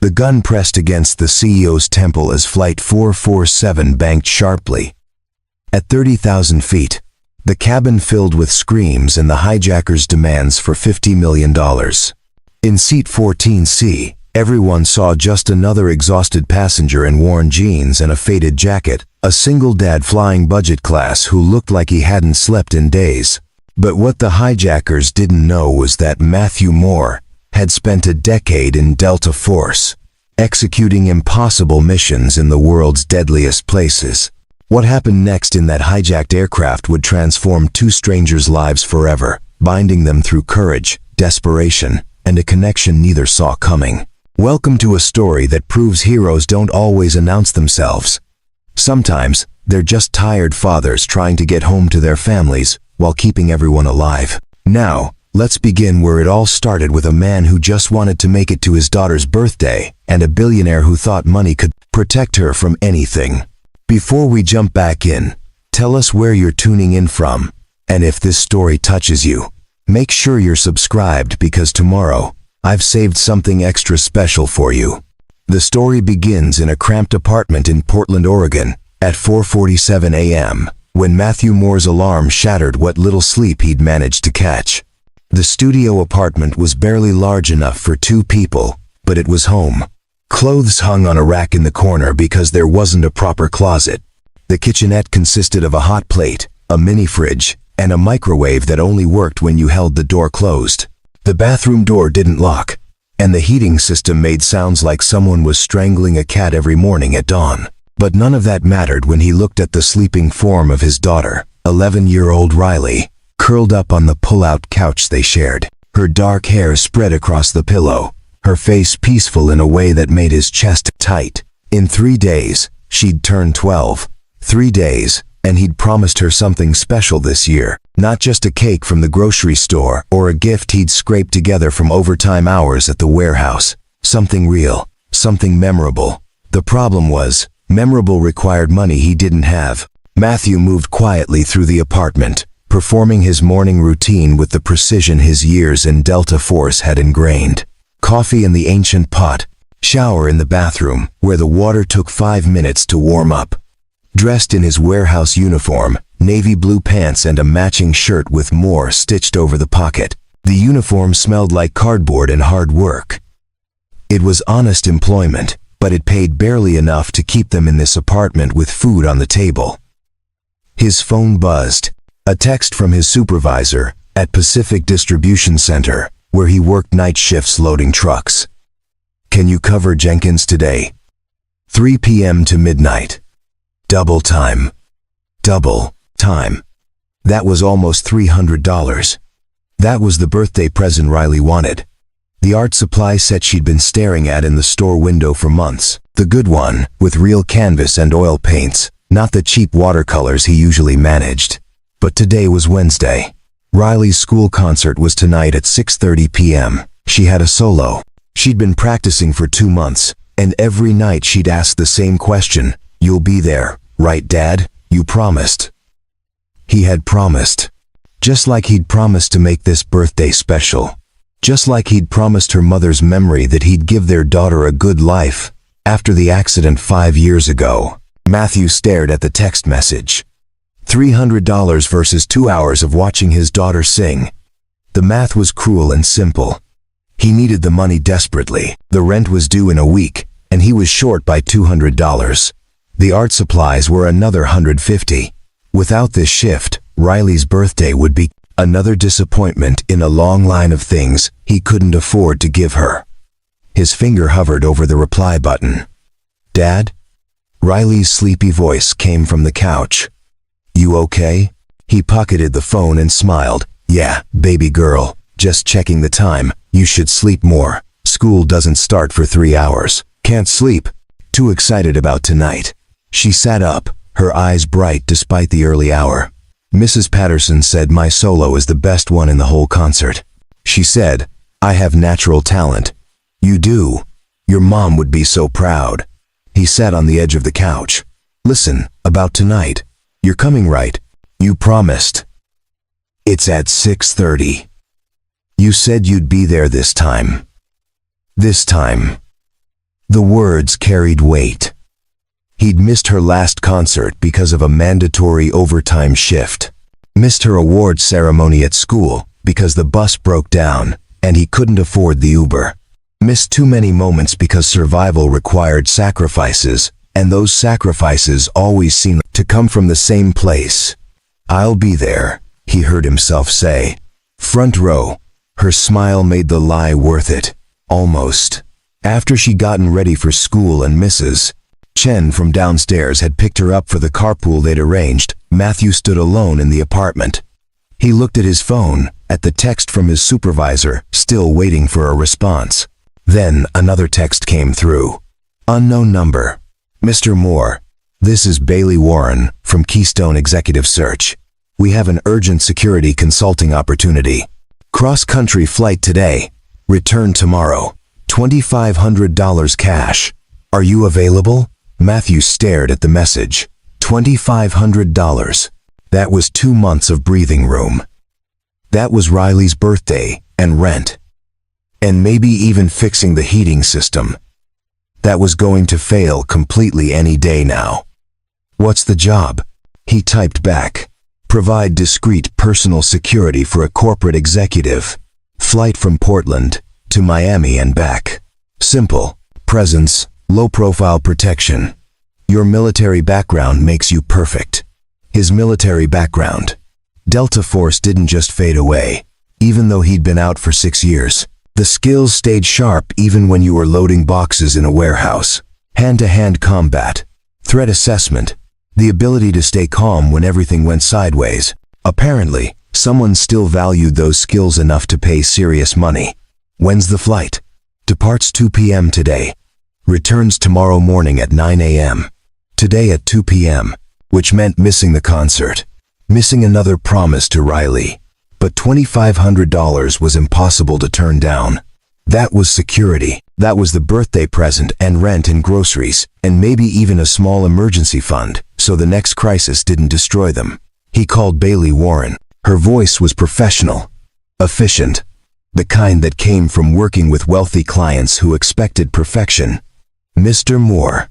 The gun pressed against the CEO's temple as Flight 447 banked sharply. At 30,000 feet, the cabin filled with screams and the hijackers' demands for $50 million. In seat 14C, everyone saw just another exhausted passenger in worn jeans and a faded jacket, a single dad flying budget class who looked like he hadn't slept in days. But what the hijackers didn't know was that Matthew Moore had spent a decade in Delta Force, executing impossible missions in the world's deadliest places. What happened next in that hijacked aircraft would transform two strangers' lives forever, binding them through courage, desperation, and a connection neither saw coming. Welcome to a story that proves heroes don't always announce themselves. Sometimes, they're just tired fathers trying to get home to their families while keeping everyone alive. Now, let's begin where it all started, with a man who just wanted to make it to his daughter's birthday and a billionaire who thought money could protect her from anything. Before we jump back in, tell us where you're tuning in from, and if this story touches you, make sure you're subscribed, because tomorrow, I've saved something extra special for you. The story begins in a cramped apartment in Portland, Oregon, at 4:47 a.m., when Matthew Moore's alarm shattered what little sleep he'd managed to catch. The studio apartment was barely large enough for two people, but it was home. Clothes hung on a rack in the corner because there wasn't a proper closet. The kitchenette consisted of a hot plate, a mini fridge, and a microwave that only worked when you held the door closed. The bathroom door didn't lock, and the heating system made sounds like someone was strangling a cat every morning at dawn. But none of that mattered when he looked at the sleeping form of his daughter, 11-year-old Riley, curled up on the pull-out couch they shared. Her dark hair spread across the pillow, her face peaceful in a way that made his chest tight. In 3 days, she'd turned 12. 3 days, and he'd promised her something special this year. Not just a cake from the grocery store or a gift he'd scraped together from overtime hours at the warehouse. Something real, something memorable. The problem was, memorable required money he didn't have. Matthew moved quietly through the apartment, performing his morning routine with the precision his years in Delta Force had ingrained. Coffee in the ancient pot, shower in the bathroom, where the water took 5 minutes to warm up. Dressed in his warehouse uniform, navy blue pants and a matching shirt with Moore stitched over the pocket. The uniform smelled like cardboard and hard work. It was honest employment, but it paid barely enough to keep them in this apartment with food on the table. His phone buzzed. A text from his supervisor at Pacific Distribution Center, where he worked night shifts loading trucks. Can you cover Jenkins today? 3 p.m. to midnight. Double time. Double time. That was almost $300. That was the birthday present Riley wanted. The art supply set she'd been staring at in the store window for months. The good one, with real canvas and oil paints, not the cheap watercolors he usually managed. But today was Wednesday. Riley's school concert was tonight at 6:30 p.m. She had a solo. She'd been practicing for 2 months, and every night she'd ask the same question. You'll be there, right, Dad? You promised. He had promised. Just like he'd promised to make this birthday special. Just like he'd promised her mother's memory that he'd give their daughter a good life. After the accident 5 years ago, Matthew stared at the text message. $300 versus 2 hours of watching his daughter sing. The math was cruel and simple. He needed the money desperately. The rent was due in a week, and he was short by $200. The art supplies were another $150. Without this shift, Riley's birthday would be another disappointment in a long line of things he couldn't afford to give her. His finger hovered over the reply button. Dad? Riley's sleepy voice came from the couch. You okay? He pocketed the phone and smiled. Yeah, baby girl, just checking the time. You should sleep more. School doesn't start for 3 hours. Can't sleep. Too excited about tonight. She sat up, her eyes bright despite the early hour. Mrs. Patterson said my solo is the best one in the whole concert. She said, I have natural talent. You do. Your mom would be so proud. He sat on the edge of the couch. Listen, about tonight. You're coming, right? You promised. It's at 6:30. You said you'd be there this time. This time. The words carried weight. He'd missed her last concert because of a mandatory overtime shift. Missed her awards ceremony at school because the bus broke down and he couldn't afford the Uber. Missed too many moments because survival required sacrifices, and those sacrifices always seemed to come from the same place. "I'll be there," he heard himself say. Front row. Her smile made the lie worth it. Almost. After she'd gotten ready for school and Mrs. Chen from downstairs had picked her up for the carpool they'd arranged, Matthew stood alone in the apartment. He looked at his phone, at the text from his supervisor, still waiting for a response. Then another text came through. Unknown number. "Mr. Moore, this is Bailey Warren from Keystone Executive Search. We have an urgent security consulting opportunity. Cross-country flight today. Return tomorrow. $2,500 cash. Are you available?" Matthew stared at the message. $2,500. That was 2 months of breathing room. That was Riley's birthday, and rent. And maybe even fixing the heating system. That was going to fail completely any day now. "What's the job?" He typed back. "Provide discreet personal security for a corporate executive. Flight from Portland to Miami and back. Simple. Presence, low-profile protection. Your military background makes you perfect." His military background. Delta Force didn't just fade away, even though he'd been out for 6 years. The skills stayed sharp even when you were loading boxes in a warehouse. Hand-to-hand combat, threat assessment, the ability to stay calm when everything went sideways. Apparently, someone still valued those skills enough to pay serious money. "When's the flight?" "Departs 2 p.m. today. Returns tomorrow morning at 9 a.m. Today at 2 p.m., which meant missing the concert. Missing another promise to Riley. But $2,500 was impossible to turn down. That was security. That was the birthday present and rent and groceries, and maybe even a small emergency fund, so the next crisis didn't destroy them. He called Bailey Warren. Her voice was professional, efficient, the kind that came from working with wealthy clients who expected perfection. "Mr. Moore,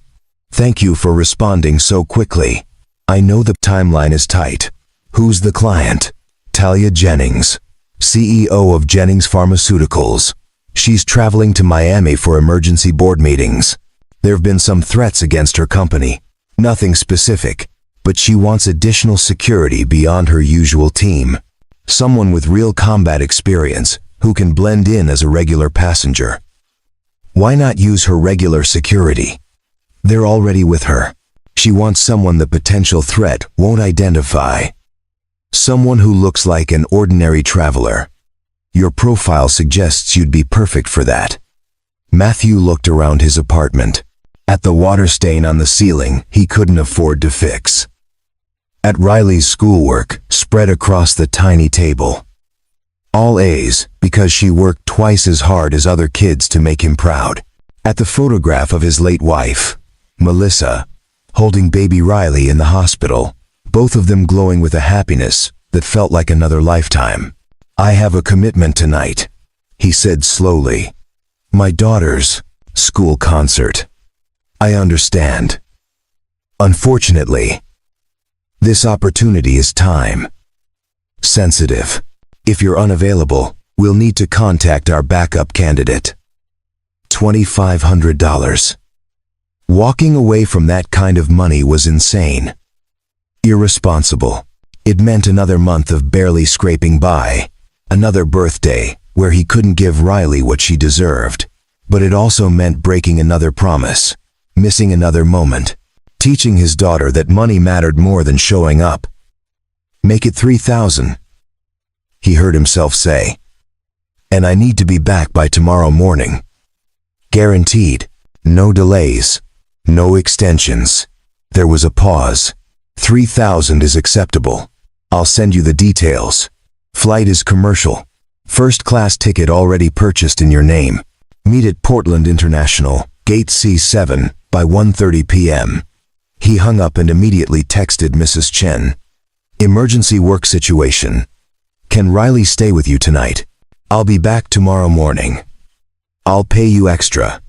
thank you for responding so quickly. I know the timeline is tight. Who's the client?" "Talia Jennings, CEO of Jennings Pharmaceuticals. She's traveling to Miami for emergency board meetings. There've been some threats against her company. Nothing specific, but she wants additional security beyond her usual team. Someone with real combat experience who can blend in as a regular passenger." Why not use her regular security? They're already with her. She wants someone the potential threat won't identify. Someone who looks like an ordinary traveler. Your profile suggests you'd be perfect for that. Matthew looked around his apartment. At the water stain on the ceiling he couldn't afford to fix. At Riley's schoolwork spread across the tiny table. All A's because she worked twice as hard as other kids to make him proud. At the photograph of his late wife, Melissa, holding baby Riley in the hospital, both of them glowing with a happiness that felt like another lifetime. "I have a commitment tonight," he said slowly. "My daughter's school concert. I understand. Unfortunately, this opportunity is time sensitive. If you're unavailable, we'll need to contact our backup candidate." $2,500. Walking away from that kind of money was insane. Irresponsible. It meant another month of barely scraping by, another birthday where he couldn't give Riley what she deserved. But it also meant breaking another promise, missing another moment, teaching his daughter that money mattered more than showing up. "Make it 3,000, he heard himself say. "And I need to be back by tomorrow morning. Guaranteed. No delays. No extensions." There was a pause. 3,000 is acceptable. I'll send you the details. Flight is commercial. First-class ticket already purchased in your name. Meet at Portland International, Gate C7, by 1:30 p.m. He hung up and immediately texted Mrs. Chen. "Emergency work situation. Can Riley stay with you tonight? I'll be back tomorrow morning. I'll pay you extra."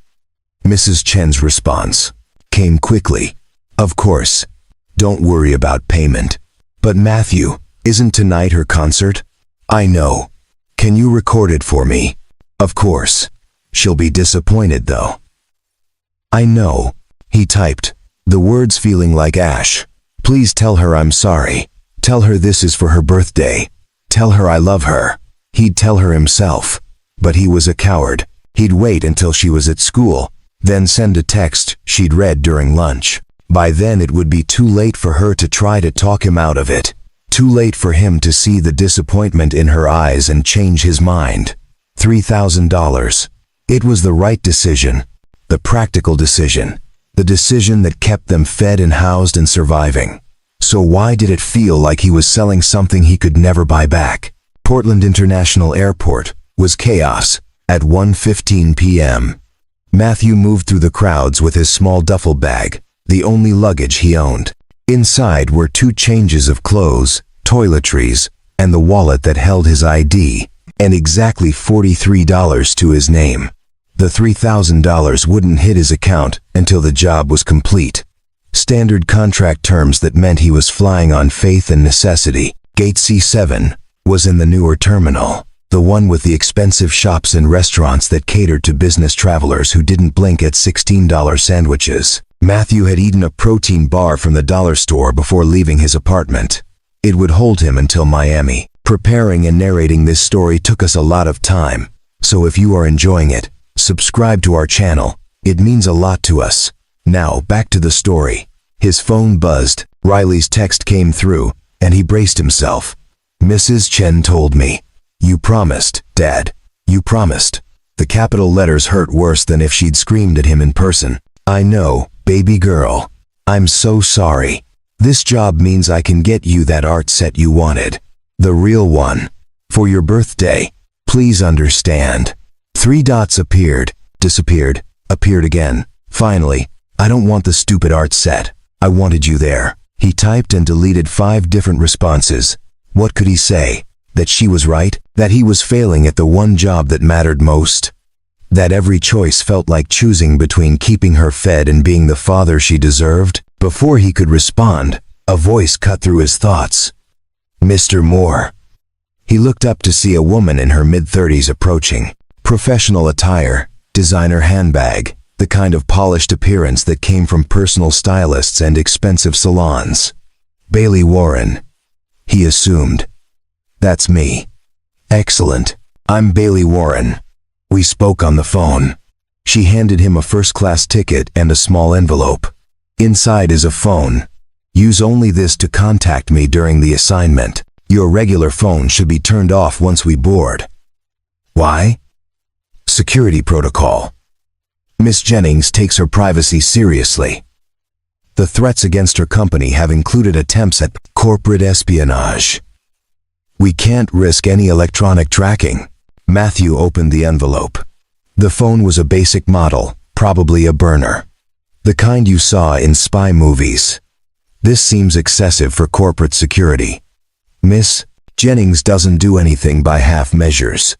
Mrs. Chen's response came quickly. Of course. Don't worry about payment. But Matthew, isn't tonight her concert? I know. Can you record it for me? Of course. She'll be disappointed though. I know, he typed, the words feeling like ash. Please tell her I'm sorry. Tell her this is for her birthday. Tell her I love her. He'd tell her himself. But he was a coward. He'd wait until she was at school, then send a text she'd read during lunch. By then it would be too late for her to try to talk him out of it. Too late for him to see the disappointment in her eyes and change his mind. $3,000. It was the right decision. The practical decision. The decision that kept them fed and housed and surviving. So why did it feel like he was selling something he could never buy back? Portland International Airport was chaos at 1:15 p.m. Matthew moved through the crowds with his small duffel bag, the only luggage he owned. Inside were 2 changes of clothes, toiletries, and the wallet that held his ID, and exactly $43 to his name. The $3,000 wouldn't hit his account until the job was complete. Standard contract terms that meant he was flying on faith and necessity. Gate C7 was in the newer terminal, the one with the expensive shops and restaurants that catered to business travelers who didn't blink at $16 sandwiches. Matthew had eaten a protein bar from the dollar store before leaving his apartment. It would hold him until Miami. Preparing and narrating this story took us a lot of time, so if you are enjoying it, subscribe to our channel. It means a lot to us. Now, back to the story. His phone buzzed, Riley's text came through, and he braced himself. Mrs. Chen told me. You promised, Dad. You promised. The capital letters hurt worse than if she'd screamed at him in person. I know, baby girl. I'm so sorry. This job means I can get you that art set you wanted. The real one. For your birthday. Please understand. 3 dots appeared, disappeared, appeared again. Finally, I don't want the stupid art set. I wanted you there. He typed and deleted 5 different responses. What could he say? That she was right? That he was failing at the one job that mattered most? That every choice felt like choosing between keeping her fed and being the father she deserved? Before he could respond, a voice cut through his thoughts. Mr. Moore. He looked up to see a woman in her mid-30s approaching. Professional attire, designer handbag, the kind of polished appearance that came from personal stylists and expensive salons. Bailey Warren. He assumed. That's me. Excellent. I'm Bailey Warren. We spoke on the phone. She handed him a first-class ticket and a small envelope. Inside is a phone. Use only this to contact me during the assignment. Your regular phone should be turned off once we board. Why? Security protocol. Miss Jennings takes her privacy seriously. The threats against her company have included attempts at corporate espionage. We can't risk any electronic tracking. Matthew opened the envelope. The phone was a basic model, probably a burner. The kind you saw in spy movies. This seems excessive for corporate security. Miss Jennings doesn't do anything by half measures.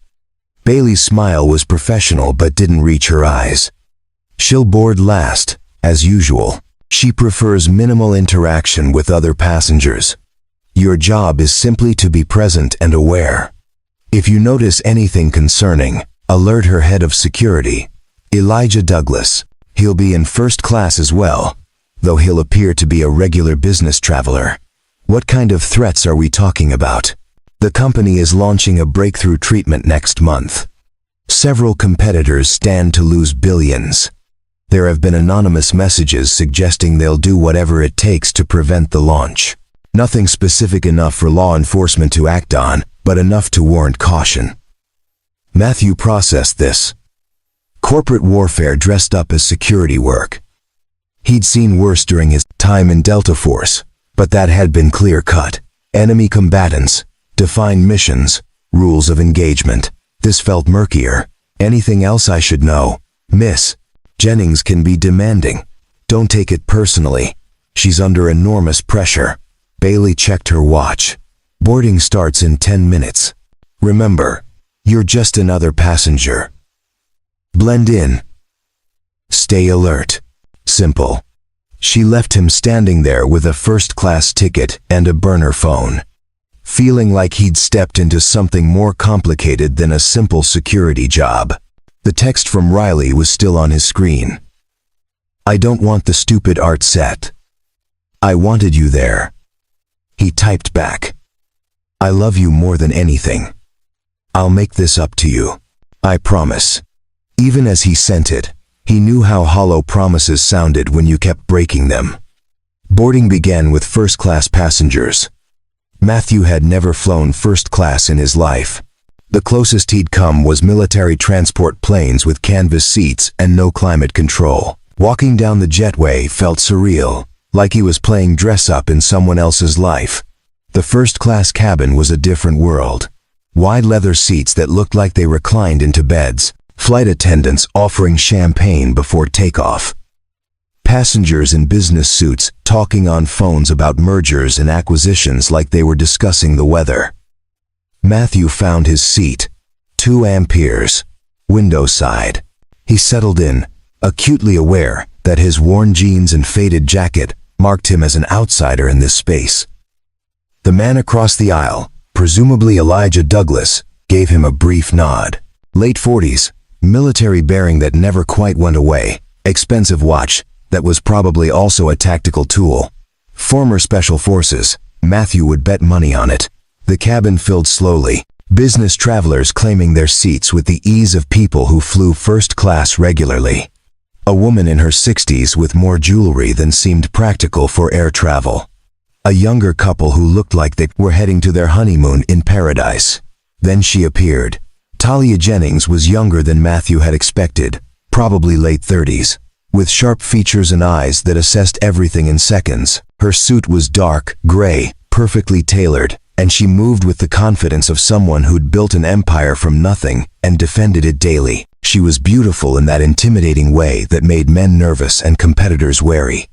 Bailey's smile was professional but didn't reach her eyes. She'll board last, as usual. She prefers minimal interaction with other passengers. Your job is simply to be present and aware. If you notice anything concerning, alert her head of security, Elijah Douglas. He'll be in first class as well, though he'll appear to be a regular business traveler. What kind of threats are we talking about? The company is launching a breakthrough treatment next month. Several competitors stand to lose billions. There have been anonymous messages suggesting they'll do whatever it takes to prevent the launch. Nothing specific enough for law enforcement to act on, but enough to warrant caution. Matthew processed this. Corporate warfare dressed up as security work. He'd seen worse during his time in Delta Force, but that had been clear-cut. Enemy combatants, defined missions, rules of engagement. This felt murkier. Anything else I should know? Miss Jennings can be demanding. Don't take it personally. She's under enormous pressure. Bailey checked her watch. Boarding starts in 10 minutes. Remember, you're just another passenger. Blend in. Stay alert. Simple. She left him standing there with a first-class ticket and a burner phone, feeling like he'd stepped into something more complicated than a simple security job. The text from Riley was still on his screen. I don't want the stupid art set. I wanted you there. He typed back. I love you more than anything. I'll make this up to you. I promise. Even as he sent it, he knew how hollow promises sounded when you kept breaking them. Boarding began with first-class passengers. Matthew had never flown first class in his life. The closest he'd come was military transport planes with canvas seats and no climate control. Walking down the jetway felt surreal, like he was playing dress-up in someone else's life. The first-class cabin was a different world. Wide leather seats that looked like they reclined into beds, flight attendants offering champagne before takeoff. Passengers in business suits talking on phones about mergers and acquisitions like they were discussing the weather. Matthew found his seat, 2 amperes, window side. He settled in, acutely aware that his worn jeans and faded jacket marked him as an outsider in this space. The man across the aisle, presumably Elijah Douglas, gave him a brief nod. Late 40s, military bearing that never quite went away, expensive watch that was probably also a tactical tool. Former Special Forces, Matthew would bet money on it. The cabin filled slowly, business travelers claiming their seats with the ease of people who flew first class regularly. A woman in her 60s with more jewelry than seemed practical for air travel. A younger couple who looked like they were heading to their honeymoon in paradise. Then she appeared. Talia Jennings was younger than Matthew had expected, probably late 30s, with sharp features and eyes that assessed everything in seconds. Her suit was dark, gray, perfectly tailored, and she moved with the confidence of someone who'd built an empire from nothing and defended it daily. She was beautiful in that intimidating way that made men nervous and competitors wary.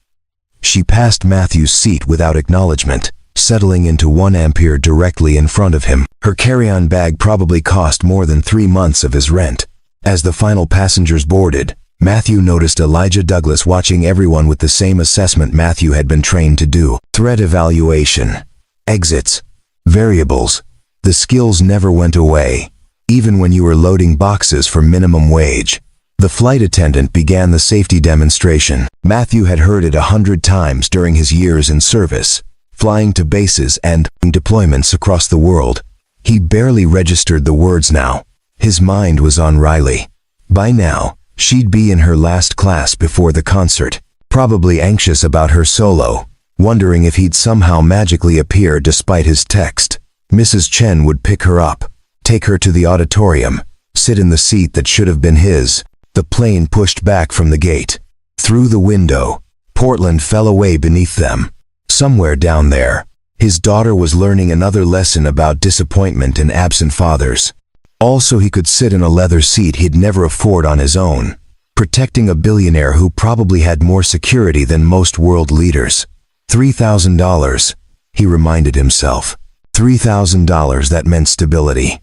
She passed Matthew's seat without acknowledgement, settling into 1 ampere directly in front of him. Her carry-on bag probably cost more than 3 months of his rent. As the final passengers boarded, Matthew noticed Elijah Douglas watching everyone with the same assessment Matthew had been trained to do. Threat evaluation, exits, variables. The skills never went away, even when you were loading boxes for minimum wage. The flight attendant began the safety demonstration. Matthew had heard it 100 times during his years in service, flying to bases and deployments across the world. He barely registered the words now. His mind was on Riley. By now, she'd be in her last class before the concert, probably anxious about her solo, wondering if he'd somehow magically appear despite his text. Mrs. Chen would pick her up, take her to the auditorium, sit in the seat that should have been his. The plane pushed back from the gate. Through the window, Portland fell away beneath them. Somewhere down there, his daughter was learning another lesson about disappointment and absent fathers. Also, he could sit in a leather seat he'd never afford on his own, protecting a billionaire who probably had more security than most world leaders. $3,000, he reminded himself. $3,000, that meant stability.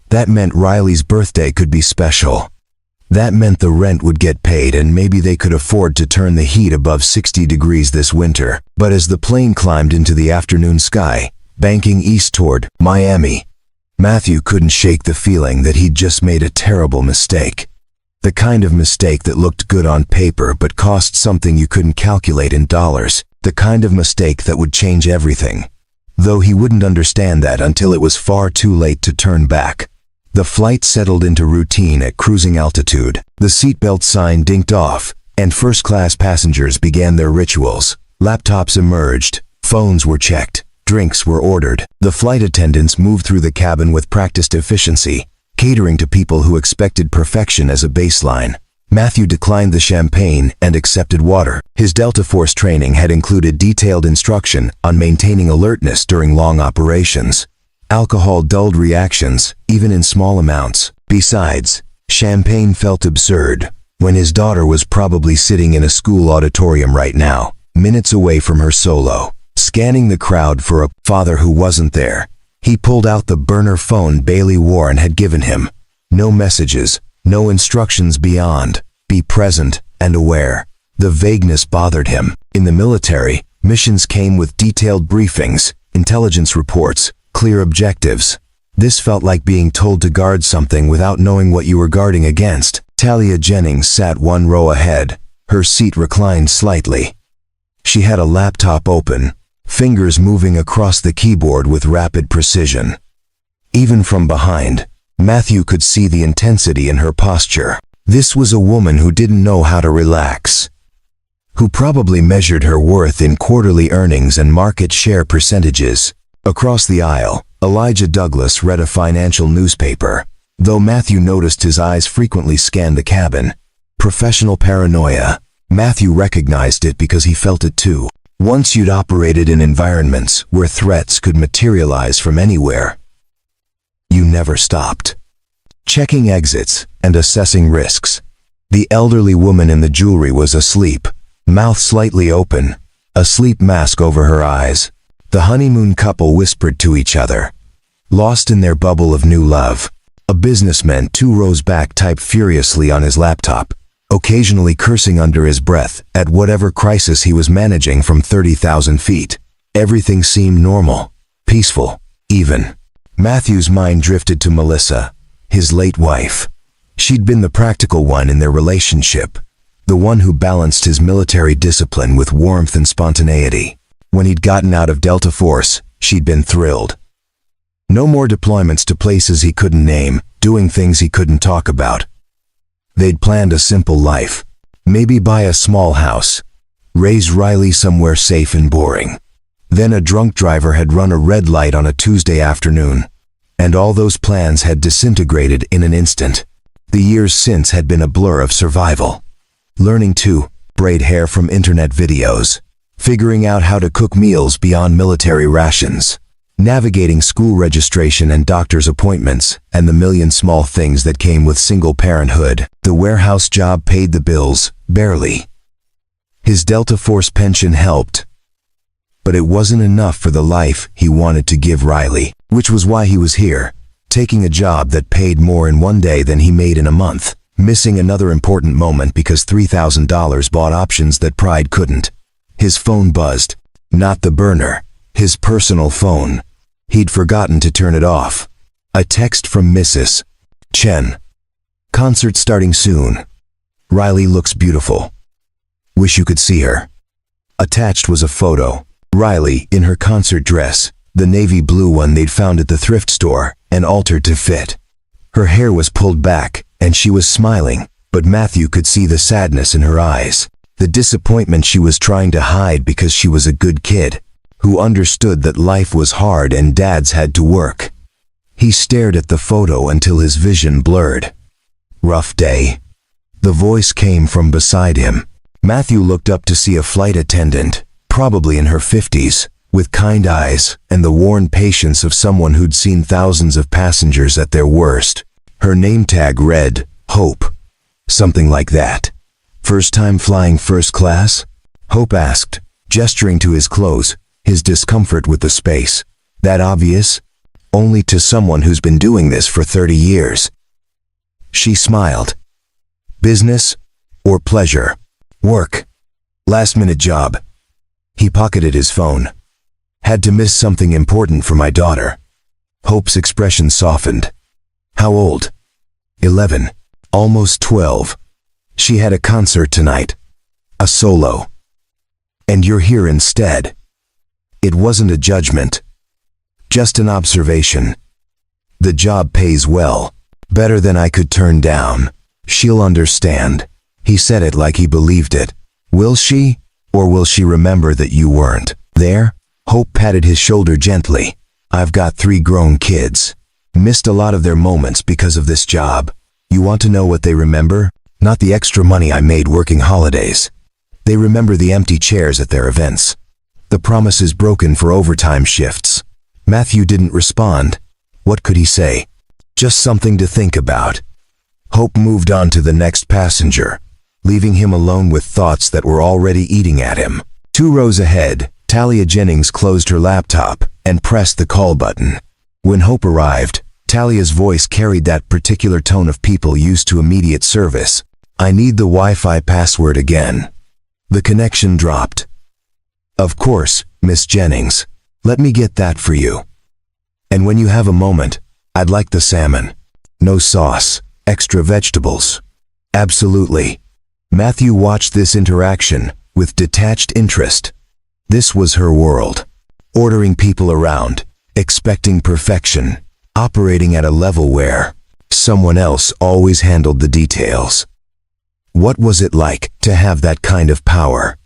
That meant Riley's birthday could be special. That meant the rent would get paid and maybe they could afford to turn the heat above 60 degrees this winter. But as the plane climbed into the afternoon sky, banking east toward Miami, Matthew couldn't shake the feeling that he'd just made a terrible mistake. The kind of mistake that looked good on paper but cost something you couldn't calculate in dollars. The kind of mistake that would change everything. Though he wouldn't understand that until it was far too late to turn back. The flight settled into routine at cruising altitude. The seatbelt sign dinked off, and first-class passengers began their rituals. Laptops emerged, phones were checked, drinks were ordered. The flight attendants moved through the cabin with practiced efficiency, catering to people who expected perfection as a baseline. Matthew declined the champagne and accepted water. His Delta Force training had included detailed instruction on maintaining alertness during long operations. Alcohol dulled reactions, even in small amounts. Besides, champagne felt absurd when his daughter was probably sitting in a school auditorium right now, minutes away from her solo. Scanning the crowd for a father who wasn't there, he pulled out the burner phone Bailey Warren had given him. No messages, no instructions beyond, be present and aware. The vagueness bothered him. In the military, missions came with detailed briefings, intelligence reports, clear objectives. This felt like being told to guard something without knowing what you were guarding against. Talia Jennings sat one row ahead, her seat reclined slightly. She had a laptop open, fingers moving across the keyboard with rapid precision. Even from behind, Matthew could see the intensity in her posture. This was a woman who didn't know how to relax, who probably measured her worth in quarterly earnings and market share percentages. Across the aisle, Elijah Douglas read a financial newspaper, though Matthew noticed his eyes frequently scanned the cabin. Professional paranoia. Matthew recognized it because he felt it too. Once you'd operated in environments where threats could materialize from anywhere, you never stopped. Checking exits and assessing risks. The elderly woman in the jewelry was asleep, mouth slightly open, a sleep mask over her eyes. The honeymoon couple whispered to each other, lost in their bubble of new love. A businessman 2 rows back typed furiously on his laptop, occasionally cursing under his breath at whatever crisis he was managing from 30,000 feet. Everything seemed normal, peaceful, even. Matthew's mind drifted to Melissa, his late wife. She'd been the practical one in their relationship, the one who balanced his military discipline with warmth and spontaneity. When he'd gotten out of Delta Force, she'd been thrilled. No more deployments to places he couldn't name, doing things he couldn't talk about. They'd planned a simple life, maybe buy a small house, raise Riley somewhere safe and boring. Then a drunk driver had run a red light on a Tuesday afternoon, and all those plans had disintegrated in an instant. The years since had been a blur of survival. Learning to braid hair from internet videos, figuring out how to cook meals beyond military rations, navigating school registration and doctor's appointments, and the million small things that came with single parenthood. The warehouse job paid the bills, barely. His Delta Force pension helped, but it wasn't enough for the life he wanted to give Riley, which was why he was here, taking a job that paid more in one day than he made in a month, missing another important moment because $3,000 bought options that pride couldn't. His phone buzzed. Not the burner, his personal phone. He'd forgotten to turn it off. A text from Mrs. Chen. Concert starting soon. Riley looks beautiful. Wish you could see her. Attached was a photo. Riley in her concert dress, the navy blue one they'd found at the thrift store, and altered to fit. Her hair was pulled back, and she was smiling, but Matthew could see the sadness in her eyes, the disappointment she was trying to hide because she was a good kid, who understood that life was hard and dads had to work. He stared at the photo until his vision blurred. Rough day. The voice came from beside him. Matthew looked up to see a flight attendant, probably in her 50s, with kind eyes and the worn patience of someone who'd seen thousands of passengers at their worst. Her name tag read, Hope. Something like that. First time flying first class? Hope asked, gesturing to his clothes, his discomfort with the space. That obvious? Only to someone who's been doing this for 30 years. She smiled. Business or pleasure? Work. Last-minute job. He pocketed his phone. Had to miss something important for my daughter. Hope's expression softened. How old? 11. Almost 12. She had a concert tonight. A solo. And you're here instead. It wasn't a judgment. Just an observation. The job pays well. Better than I could turn down. She'll understand. He said it like he believed it. Will she? Or will she remember that you weren't there? Hope patted his shoulder gently. I've got 3 grown kids. Missed a lot of their moments because of this job. You want to know what they remember? Not the extra money I made working holidays. They remember the empty chairs at their events. The promises broken for overtime shifts. Matthew didn't respond. What could he say? Just something to think about. Hope moved on to the next passenger, leaving him alone with thoughts that were already eating at him. 2 rows ahead, Talia Jennings closed her laptop and pressed the call button. When Hope arrived, Talia's voice carried that particular tone of people used to immediate service. I need the Wi-Fi password again. The connection dropped. Of course, Miss Jennings. Let me get that for you. And when you have a moment, I'd like the salmon. No sauce, extra vegetables. Absolutely. Matthew watched this interaction with detached interest. This was her world. Ordering people around, expecting perfection, operating at a level where someone else always handled the details. What was it like to have that kind of power?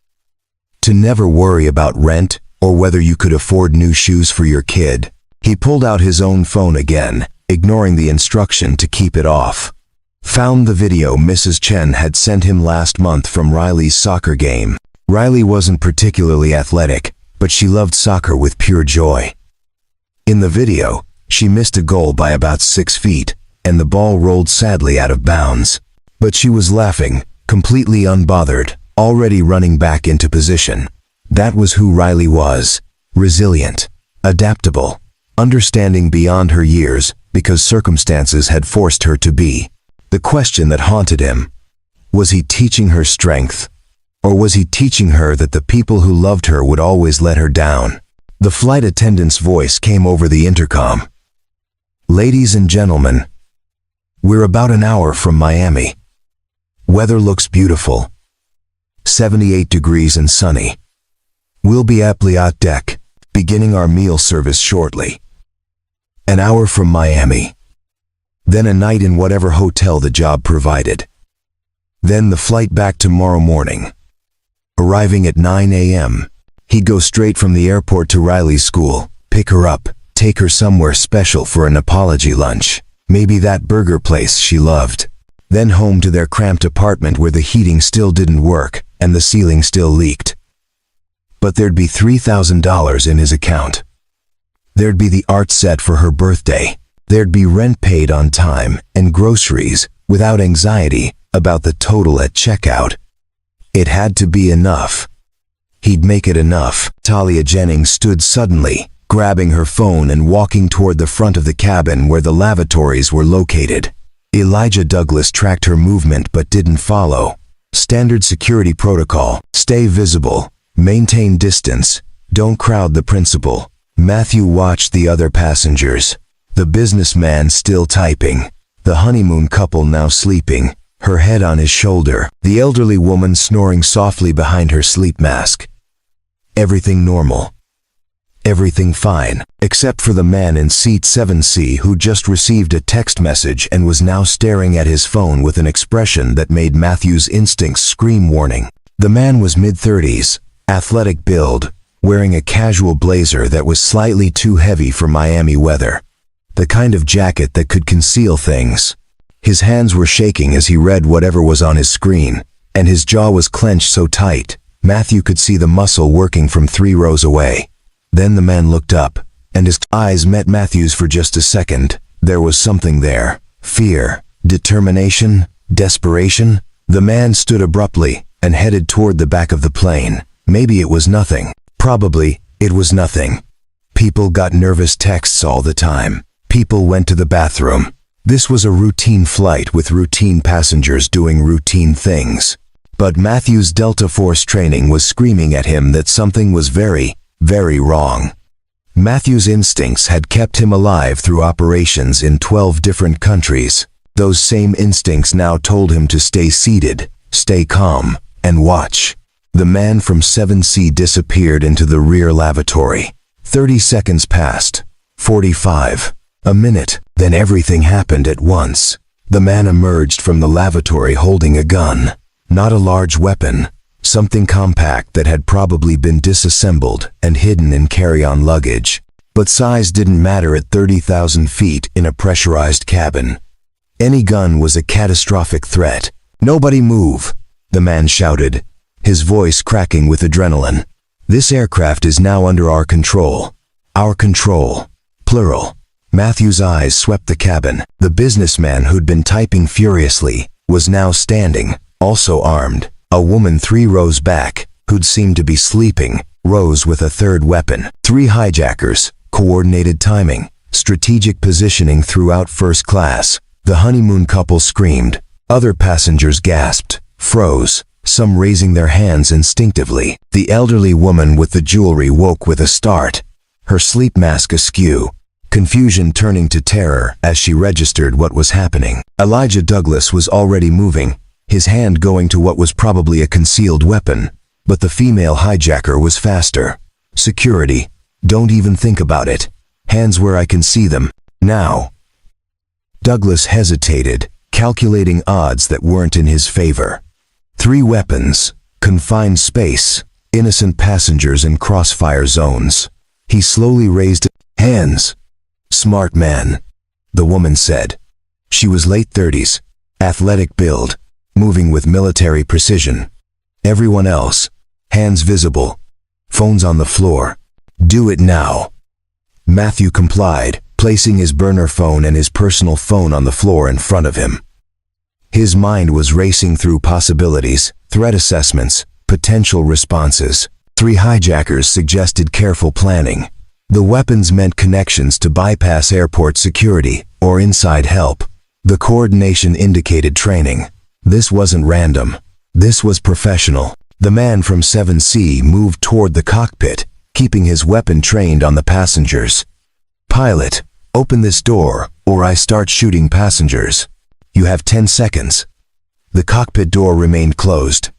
To never worry about rent or whether you could afford new shoes for your kid. He pulled out his own phone again, ignoring the instruction to keep it off. Found the video Mrs. Chen had sent him last month from Riley's soccer game. Riley wasn't particularly athletic, but she loved soccer with pure joy. In the video, she missed a goal by about 6 feet, and the ball rolled sadly out of bounds. But she was laughing, completely unbothered, already running back into position. That was who Riley was. Resilient, adaptable, understanding beyond her years because circumstances had forced her to be. The question that haunted him, was he teaching her strength? Or was he teaching her that the people who loved her would always let her down? The flight attendant's voice came over the intercom. Ladies and gentlemen, we're about an hour from Miami. Weather looks beautiful. 78 degrees and sunny. We'll be at Pliat deck, beginning our meal service shortly. An hour from Miami. Then a night in whatever hotel the job provided. Then the flight back tomorrow morning. Arriving at 9 a.m. He'd go straight from the airport to Riley's school, pick her up, take her somewhere special for an apology lunch. Maybe that burger place she loved. Then home to their cramped apartment where the heating still didn't work and the ceiling still leaked. But there'd be $3,000 in his account. There'd be the art set for her birthday. There'd be rent paid on time and groceries without anxiety about the total at checkout. It had to be enough. He'd make it enough. Talia Jennings stood suddenly, grabbing her phone and walking toward the front of the cabin where the lavatories were located. Elijah Douglas tracked her movement but didn't follow. Standard security protocol: stay visible, maintain distance, don't crowd the principal. Matthew watched the other passengers. The businessman still typing. The honeymoon couple now sleeping, her head on his shoulder. The elderly woman snoring softly behind her sleep mask. Everything normal. Everything fine, except for the man in seat 7C who just received a text message and was now staring at his phone with an expression that made Matthew's instincts scream warning. The man was mid-30s, athletic build, wearing a casual blazer that was slightly too heavy for Miami weather. The kind of jacket that could conceal things. His hands were shaking as he read whatever was on his screen, and his jaw was clenched so tight, Matthew could see the muscle working from 3 rows away. Then the man looked up, and his eyes met Matthew's for just a second. There was something there. Fear, determination, desperation. The man stood abruptly and headed toward the back of the plane. Maybe it was nothing. Probably, it was nothing. People got nervous texts all the time. People went to the bathroom. This was a routine flight with routine passengers doing routine things. But Matthew's Delta Force training was screaming at him that something was very, very wrong. Matthew's instincts had kept him alive through operations in 12 different countries. Those same instincts now told him to stay seated, stay calm, and watch. The man from 7C disappeared into the rear lavatory. 30 seconds passed. 45. A minute. Then everything happened at once. The man emerged from the lavatory holding a gun. Not a large weapon. Something compact that had probably been disassembled and hidden in carry-on luggage. But size didn't matter at 30,000 feet in a pressurized cabin. Any gun was a catastrophic threat. "Nobody move," the man shouted, his voice cracking with adrenaline. "This aircraft is now under our control. Our control. Plural." Matthew's eyes swept the cabin. The businessman who'd been typing furiously was now standing, also armed. A woman 3 rows back, who'd seemed to be sleeping, rose with a third weapon. 3 hijackers, coordinated timing, strategic positioning throughout first class. The honeymoon couple screamed. Other passengers gasped, froze, some raising their hands instinctively. The elderly woman with the jewelry woke with a start, her sleep mask askew, confusion turning to terror as she registered what was happening. Elijah Douglas was already moving, his hand going to what was probably a concealed weapon, but the female hijacker was faster. Security. Don't even think about it. Hands where I can see them. Now. Douglas hesitated, calculating odds that weren't in his favor. 3 weapons, confined space, innocent passengers in crossfire zones. He slowly raised hands. Smart man, the woman said. She was late 30s, athletic build, moving with military precision. Everyone else, hands visible, phones on the floor. Do it now. Matthew complied, placing his burner phone and his personal phone on the floor in front of him. His mind was racing through possibilities, threat assessments, potential responses. 3 hijackers suggested careful planning. The weapons meant connections to bypass airport security or inside help. The coordination indicated training. This wasn't random. This was professional. The man from 7C moved toward the cockpit, keeping his weapon trained on the passengers. Pilot, open this door, or I start shooting passengers. You have 10 seconds. The cockpit door remained closed.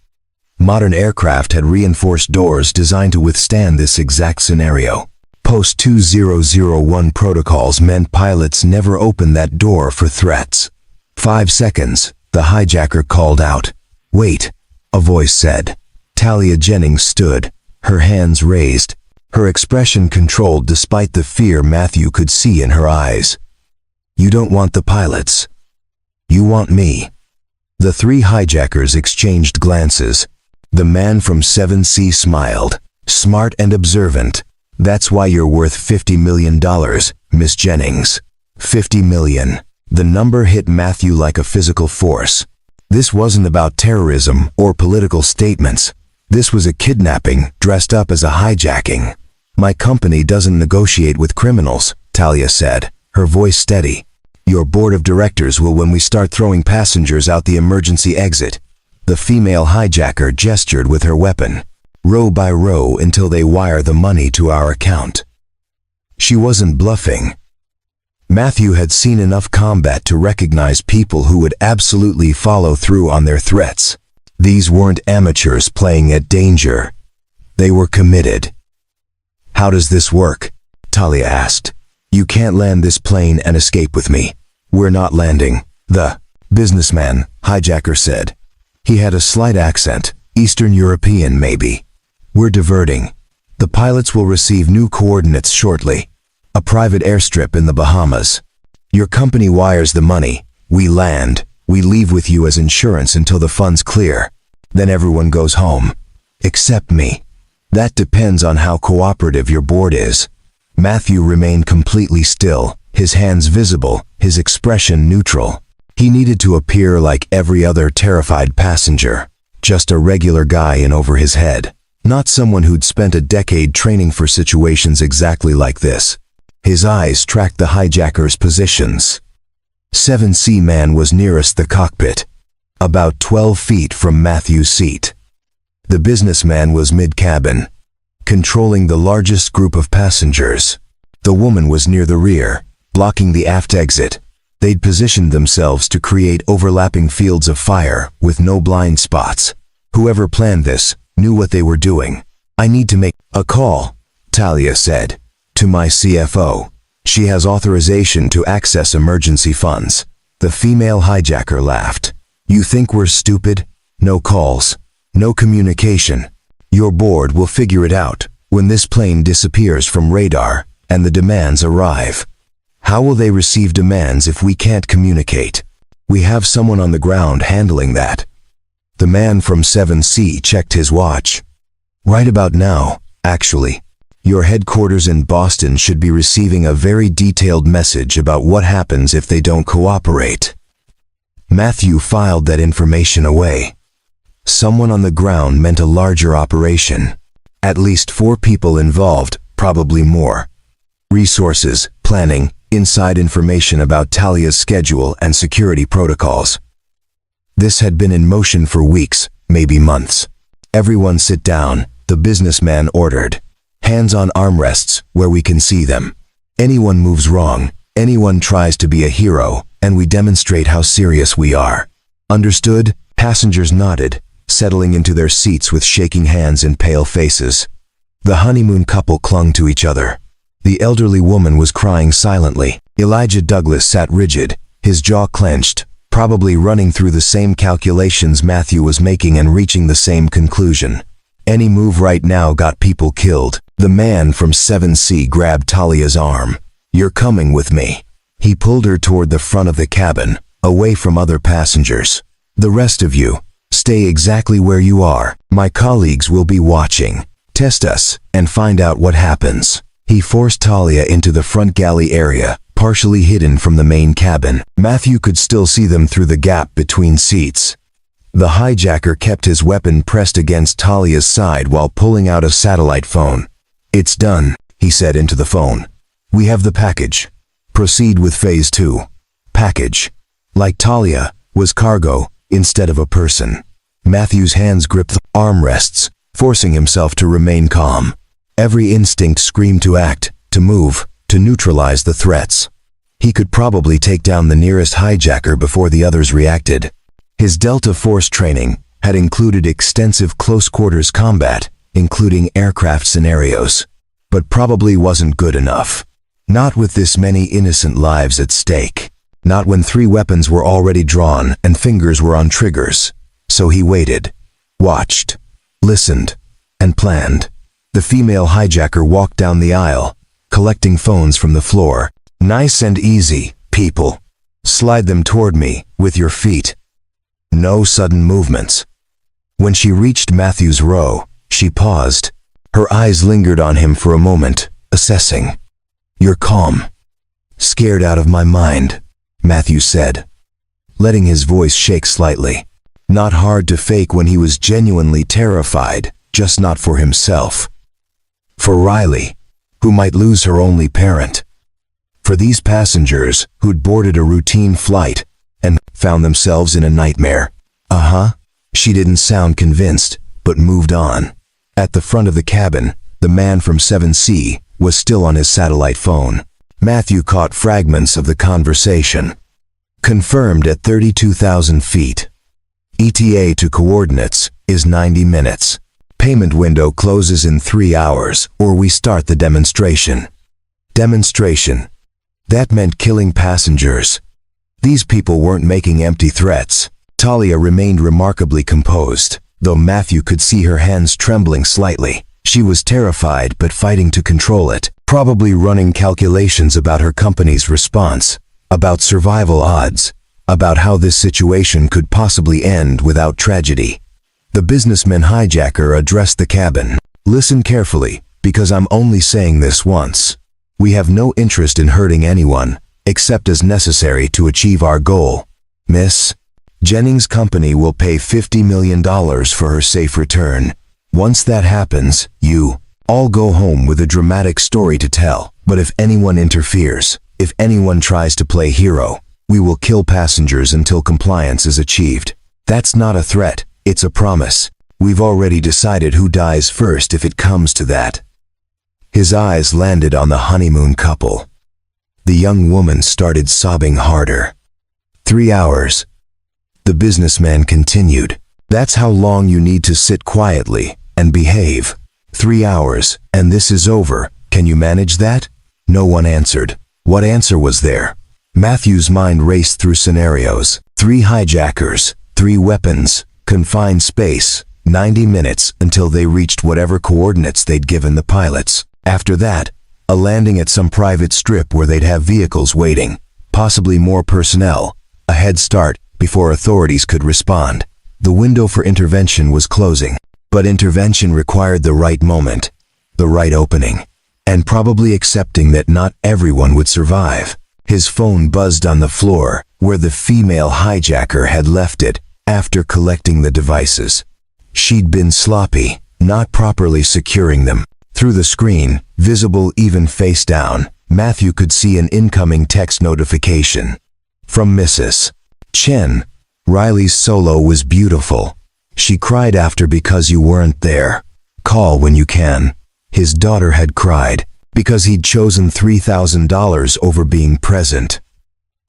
Modern aircraft had reinforced doors designed to withstand this exact scenario. Post-2001 protocols meant pilots never opened that door for threats. 5 seconds, the hijacker called out. Wait, a voice said. Talia Jennings stood, her hands raised, her expression controlled despite the fear Matthew could see in her eyes. You don't want the pilots. You want me. The 3 hijackers exchanged glances. The man from 7C smiled, smart and observant. That's why you're worth $50 million, Miss Jennings. 50 million. The number hit Matthew like a physical force. This wasn't about terrorism or political statements. This was a kidnapping dressed up as a hijacking. My company doesn't negotiate with criminals, Talia said, her voice steady. Your board of directors will when we start throwing passengers out the emergency exit. The female hijacker gestured with her weapon. Row by row until they wire the money to our account. She wasn't bluffing. Matthew had seen enough combat to recognize people who would absolutely follow through on their threats. These weren't amateurs playing at danger. They were committed. How does this work? Talia asked. You can't land this plane and escape with me. We're not landing. The businessman, hijacker said. He had a slight accent, Eastern European maybe. We're diverting. The pilots will receive new coordinates shortly. A private airstrip in the Bahamas. Your company wires the money. We land. We leave with you as insurance until the funds clear. Then everyone goes home. Except me. That depends on how cooperative your board is. Matthew remained completely still, his hands visible, his expression neutral. He needed to appear like every other terrified passenger. Just a regular guy in over his head. Not someone who'd spent a decade training for situations exactly like this. His eyes tracked the hijackers' positions. 7C man was nearest the cockpit, about 12 feet from Matthew's seat. The businessman was mid-cabin, controlling the largest group of passengers. The woman was near the rear, blocking the aft exit. They'd positioned themselves to create overlapping fields of fire with no blind spots. Whoever planned this knew what they were doing. I need to make a call, Talia said, to my CFO. She has authorization to access emergency funds. The female hijacker laughed. You think we're stupid? No calls. No communication. Your board will figure it out when this plane disappears from radar and the demands arrive. How will they receive demands if we can't communicate? We have someone on the ground handling that. The man from 7C checked his watch. Right about now, actually. Your headquarters in Boston should be receiving a very detailed message about what happens if they don't cooperate. Matthew filed that information away. Someone on the ground meant a larger operation. At least 4 people involved, probably more. Resources, planning, inside information about Talia's schedule and security protocols. This had been in motion for weeks, maybe months. "Everyone sit down," the businessman ordered. "Hands on armrests, where we can see them. Anyone moves wrong, anyone tries to be a hero, and we demonstrate how serious we are. Understood?" Passengers nodded, settling into their seats with shaking hands and pale faces. The honeymoon couple clung to each other. The elderly woman was crying silently. Elijah Douglas sat rigid, his jaw clenched, probably running through the same calculations Matthew was making and reaching the same conclusion. Any move right now got people killed. The man from 7C grabbed Talia's arm. "You're coming with me." He pulled her toward the front of the cabin, away from other passengers. "The rest of you, stay exactly where you are. My colleagues will be watching. Test us, and find out what happens." He forced Talia into the front galley area, partially hidden from the main cabin. Matthew could still see them through the gap between seats. The hijacker kept his weapon pressed against Talia's side while pulling out a satellite phone. "It's done," he said into the phone. "We have the package. Proceed with phase 2. Package, like Talia, was cargo instead of a person. Matthew's hands gripped the armrests, forcing himself to remain calm. Every instinct screamed to act, to move, to neutralize the threats. He could probably take down the nearest hijacker before the others reacted. His Delta Force training had included extensive close-quarters combat, including aircraft scenarios, but probably wasn't good enough. Not with this many innocent lives at stake. Not when 3 weapons were already drawn and fingers were on triggers. So he waited, watched, listened, and planned. The female hijacker walked down the aisle, collecting phones from the floor. "Nice and easy, people. Slide them toward me, with your feet. No sudden movements." When she reached Matthew's row, she paused. Her eyes lingered on him for a moment, assessing. "You're calm." "Scared out of my mind," Matthew said, letting his voice shake slightly. Not hard to fake when he was genuinely terrified, just not for himself. For Riley, who might lose her only parent. For these passengers who'd boarded a routine flight and found themselves in a nightmare. She didn't sound convinced, but moved on. At the front of the cabin, the man from 7C was still on his satellite phone. Matthew caught fragments of the conversation. "Confirmed at 32,000 feet. ETA to coordinates is 90 minutes. Payment window closes in 3 hours, or we start the demonstration." Demonstration. That meant killing passengers. These people weren't making empty threats. Talia remained remarkably composed, though Matthew could see her hands trembling slightly. She was terrified but fighting to control it, probably running calculations about her company's response, about survival odds, about how this situation could possibly end without tragedy. The businessman hijacker addressed the cabin. "Listen carefully, because I'm only saying this once. We have no interest in hurting anyone, except as necessary to achieve our goal. Miss Jennings' company will pay $50 million for her safe return. Once that happens, you all go home with a dramatic story to tell. But if anyone interferes, if anyone tries to play hero, we will kill passengers until compliance is achieved. That's not a threat, it's a promise. We've already decided who dies first if it comes to that." His eyes landed on the honeymoon couple. The young woman started sobbing harder. 3 hours. The businessman continued. "That's how long you need to sit quietly and behave. 3 hours, and this is over. Can you manage that?" No one answered. What answer was there? Matthew's mind raced through scenarios. 3 hijackers, 3 weapons, confined space, 90 minutes until they reached whatever coordinates they'd given the pilots. After that, a landing at some private strip where they'd have vehicles waiting, possibly more personnel, a head start before authorities could respond. The window for intervention was closing, but intervention required the right moment, the right opening, and probably accepting that not everyone would survive. His phone buzzed on the floor, where the female hijacker had left it after collecting the devices. She'd been sloppy, not properly securing them. Through the screen, visible even face down, Matthew could see an incoming text notification. From Mrs. Chen, Riley's solo was beautiful. She cried after because you weren't there. Call when you can. His daughter had cried because he'd chosen $3,000 over being present.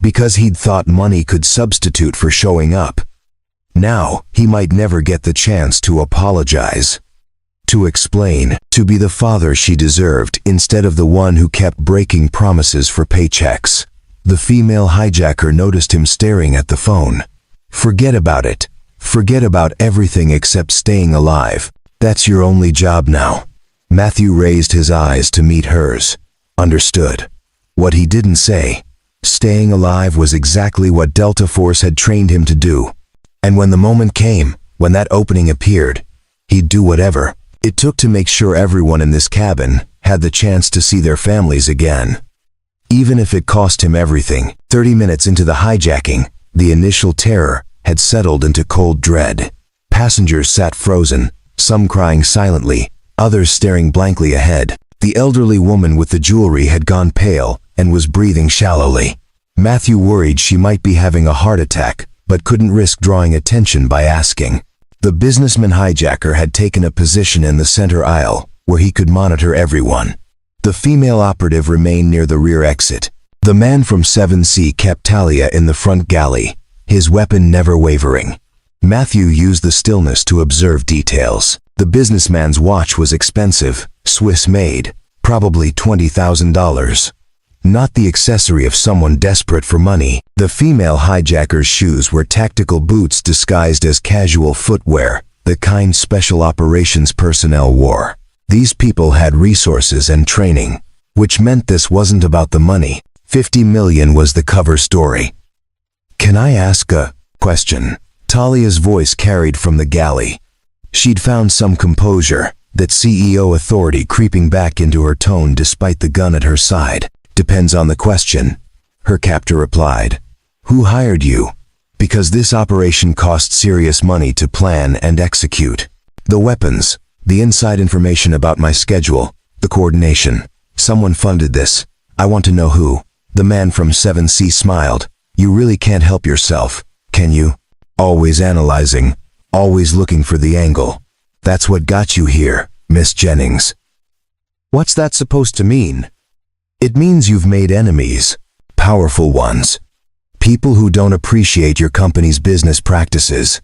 Because he'd thought money could substitute for showing up. Now, he might never get the chance to apologize. To explain, to be the father she deserved instead of the one who kept breaking promises for paychecks. The female hijacker noticed him staring at the phone. Forget about it. Forget about everything except staying alive. That's your only job now. Matthew raised his eyes to meet hers. Understood. What he didn't say. Staying alive was exactly what Delta Force had trained him to do. And when the moment came, when that opening appeared, he'd do whatever it took to make sure everyone in this cabin had the chance to see their families again. Even if it cost him everything. 30 minutes into the hijacking, the initial terror had settled into cold dread. Passengers sat frozen, some crying silently, others staring blankly ahead. The elderly woman with the jewelry had gone pale and was breathing shallowly. Matthew worried she might be having a heart attack, but couldn't risk drawing attention by asking. The businessman hijacker had taken a position in the center aisle, where he could monitor everyone. The female operative remained near the rear exit. The man from 7C kept Talia in the front galley, his weapon never wavering. Matthew used the stillness to observe details. The businessman's watch was expensive, Swiss-made, probably $20,000. Not the accessory of someone desperate for money. The female hijacker's shoes were tactical boots disguised as casual footwear, the kind special operations personnel wore. These people had resources and training, which meant this wasn't about the money. 50 million was the cover story. Can I ask a question? Talia's voice carried from the galley. She'd found some composure, that CEO authority creeping back into her tone despite the gun at her side. Depends on the question, her captor replied. Who hired you? Because this operation cost serious money to plan and execute. The weapons, the inside information about my schedule, the coordination. Someone funded this. I want to know who. The man from 7C smiled. You really can't help yourself, can you? Always analyzing, always looking for the angle. That's what got you here, Miss Jennings. What's that supposed to mean? It means you've made enemies, powerful ones. People who don't appreciate your company's business practices.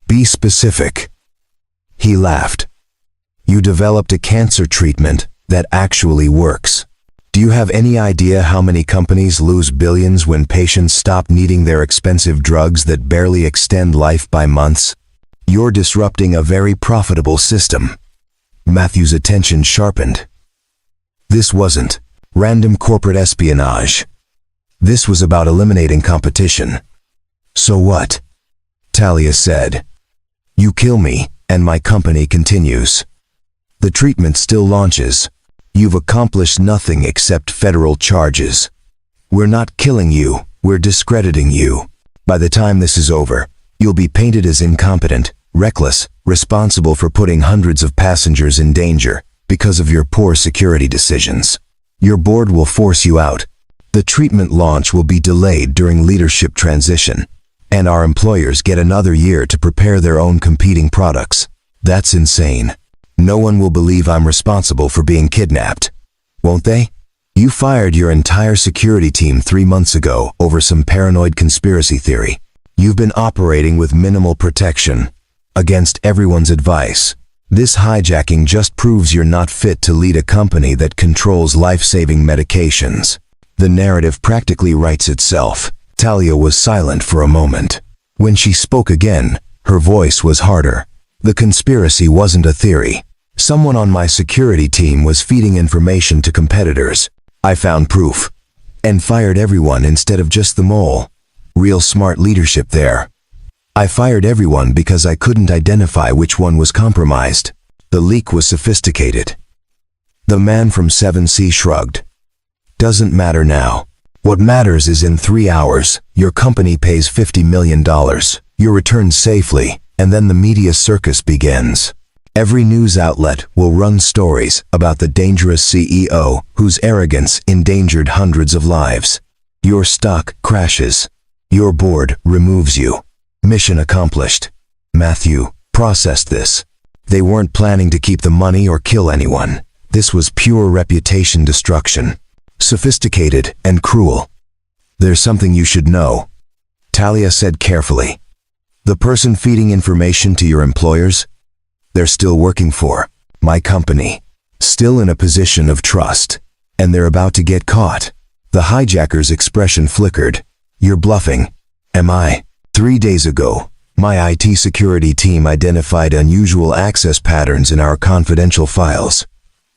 Be specific. He laughed. You developed a cancer treatment that actually works. Do you have any idea how many companies lose billions when patients stop needing their expensive drugs that barely extend life by months? You're disrupting a very profitable system. Matthew's attention sharpened. This wasn't random corporate espionage. This was about eliminating competition. So what? Talia said. You kill me, and my company continues. The treatment still launches. You've accomplished nothing except federal charges. We're not killing you, we're discrediting you. By the time this is over, you'll be painted as incompetent, reckless, responsible for putting hundreds of passengers in danger because of your poor security decisions. Your board will force you out. The treatment launch will be delayed during leadership transition, and our employers get another year to prepare their own competing products. That's insane. No one will believe I'm responsible for being kidnapped. Won't they? You fired your entire security team 3 months ago over some paranoid conspiracy theory. You've been operating with minimal protection, against everyone's advice. This hijacking just proves you're not fit to lead a company that controls life-saving medications. The narrative practically writes itself. Talia was silent for a moment. When she spoke again, her voice was harder. The conspiracy wasn't a theory. Someone on my security team was feeding information to competitors. I found proof. And fired everyone instead of just the mole. Real smart leadership there. I fired everyone because I couldn't identify which one was compromised. The leak was sophisticated. The man from 7C shrugged. Doesn't matter now. What matters is in 3 hours, your company pays $50 million. You're returned safely, and then the media circus begins. Every news outlet will run stories about the dangerous CEO whose arrogance endangered hundreds of lives. Your stock crashes. Your board removes you. Mission accomplished. Matthew processed this. They weren't planning to keep the money or kill anyone. This was pure reputation destruction. Sophisticated and cruel. There's something you should know, Talia said carefully. The person feeding information to your employers, they're still working for my company, still in a position of trust, and they're about to get caught. The hijacker's expression flickered. You're bluffing. Am I? 3 days ago, my IT security team identified unusual access patterns in our confidential files.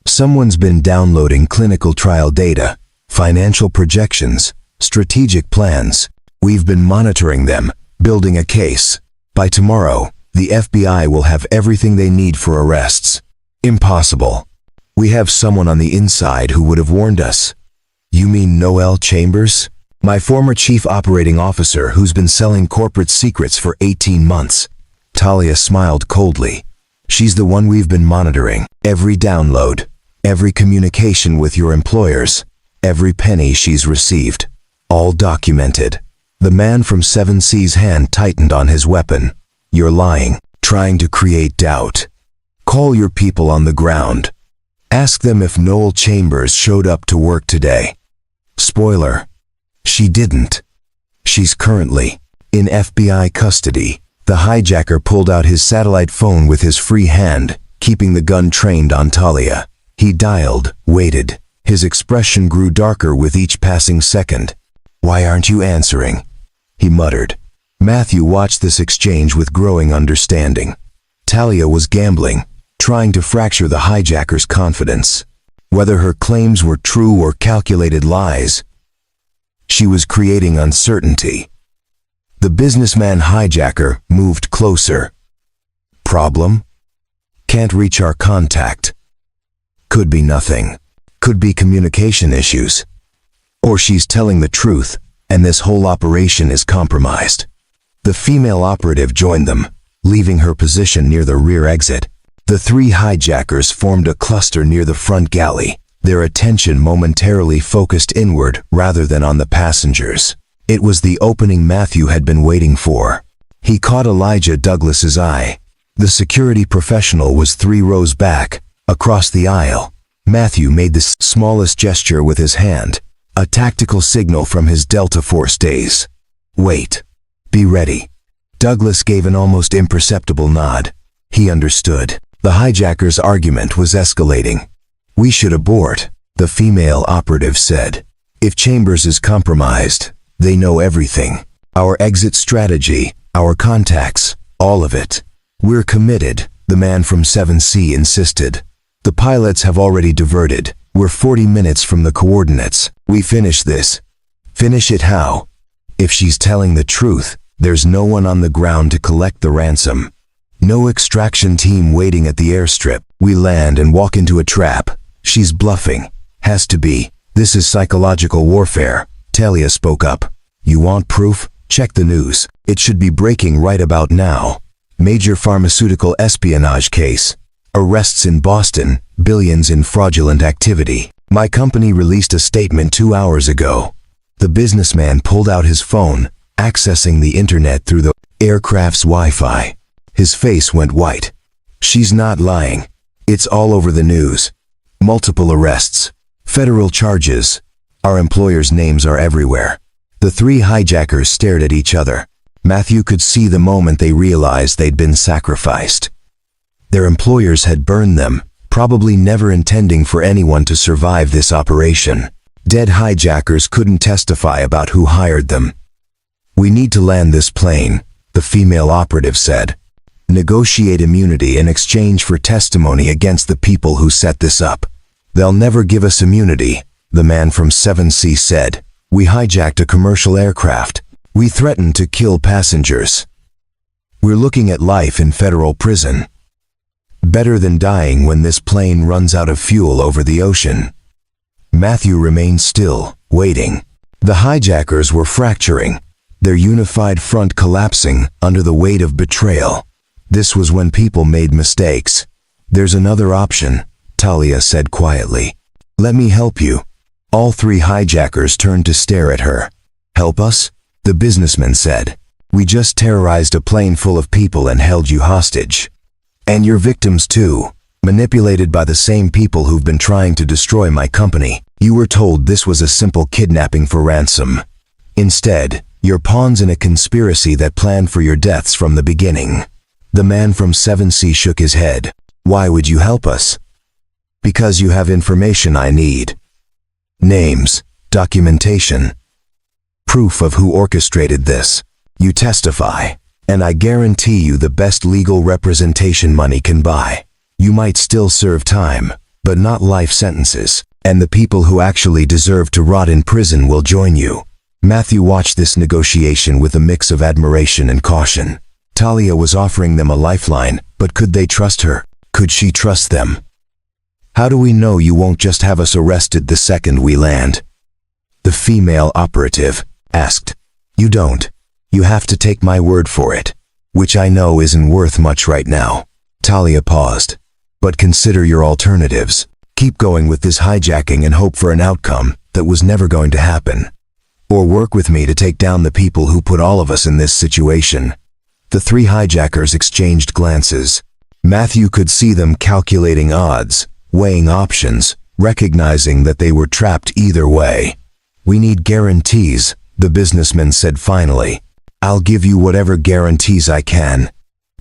Someone's been downloading clinical trial data, financial projections, strategic plans. We've been monitoring them, building a case. By tomorrow, the FBI will have everything they need for arrests. Impossible. We have someone on the inside who would have warned us. You mean Noel Chambers? My former chief operating officer who's been selling corporate secrets for 18 months. Talia smiled coldly. She's the one we've been monitoring. Every download, every communication with your employers, every penny she's received. All documented. The man from 7C's hand tightened on his weapon. You're lying, trying to create doubt. Call your people on the ground. Ask them if Noel Chambers showed up to work today. Spoiler. She didn't. She's currently in FBI custody. The hijacker pulled out his satellite phone with his free hand, keeping the gun trained on Talia. He dialed, waited. His expression grew darker with each passing second. Why aren't you answering? He muttered. Matthew watched this exchange with growing understanding. Talia was gambling, trying to fracture the hijacker's confidence. Whether her claims were true or calculated lies, she was creating uncertainty. The businessman hijacker moved closer. Problem? Can't reach our contact. Could be nothing. Could be communication issues. Or she's telling the truth, and this whole operation is compromised. The female operative joined them, leaving her position near the rear exit. The 3 hijackers formed a cluster near the front galley, their attention momentarily focused inward rather than on the passengers. It was the opening Matthew had been waiting for. He caught Elijah Douglas's eye. The security professional was 3 rows back, across the aisle. Matthew made the smallest gesture with his hand, a tactical signal from his Delta Force days. Wait. Be ready. Douglas gave an almost imperceptible nod. He understood. The hijacker's argument was escalating. We should abort, the female operative said. If Chambers is compromised, they know everything. Our exit strategy, our contacts, all of it. We're committed, the man from 7C insisted. The pilots have already diverted. We're 40 minutes from the coordinates. We finish this. Finish it how? If she's telling the truth, there's no one on the ground to collect the ransom. No extraction team waiting at the airstrip. We land and walk into a trap. She's bluffing. Has to be. This is psychological warfare. Talia spoke up. You want proof? Check the news. It should be breaking right about now. Major pharmaceutical espionage case. Arrests in Boston. Billions in fraudulent activity. My company released a statement 2 hours ago. The businessman pulled out his phone, accessing the internet through the aircraft's Wi-Fi. His face went white. She's not lying. It's all over the news. Multiple arrests. Federal charges. Our employers' names are everywhere. The 3 hijackers stared at each other. Matthew could see the moment they realized they'd been sacrificed. Their employers had burned them, probably never intending for anyone to survive this operation. Dead hijackers couldn't testify about who hired them. We need to land this plane, the female operative said. Negotiate immunity in exchange for testimony against the people who set this up. They'll never give us immunity, the man from 7C said. We hijacked a commercial aircraft. We threatened to kill passengers. We're looking at life in federal prison. Better than dying when this plane runs out of fuel over the ocean. Matthew remained still, waiting. The hijackers were fracturing, their unified front collapsing under the weight of betrayal. This was when people made mistakes. There's another option, Talia said quietly. Let me help you. All 3 hijackers turned to stare at her. Help us? The businessman said. We just terrorized a plane full of people and held you hostage. And your victims too, manipulated by the same people who've been trying to destroy my company. You were told this was a simple kidnapping for ransom. Instead, you're pawns in a conspiracy that planned for your deaths from the beginning. The man from 7C shook his head. Why would you help us? Because you have information I need. Names, documentation, proof of who orchestrated this. You testify, and I guarantee you the best legal representation money can buy. You might still serve time, but not life sentences, and the people who actually deserve to rot in prison will join you. Matthew watched this negotiation with a mix of admiration and caution. Talia was offering them a lifeline, but could they trust her? Could she trust them? How do we know you won't just have us arrested the second we land? The female operative asked. You don't. You have to take my word for it, which I know isn't worth much right now. Talia paused. But consider your alternatives. Keep going with this hijacking and hope for an outcome that was never going to happen. Or work with me to take down the people who put all of us in this situation. The three hijackers exchanged glances. Matthew could see them calculating odds, weighing options, recognizing that they were trapped either way. We need guarantees, the businessman said finally. I'll give you whatever guarantees I can.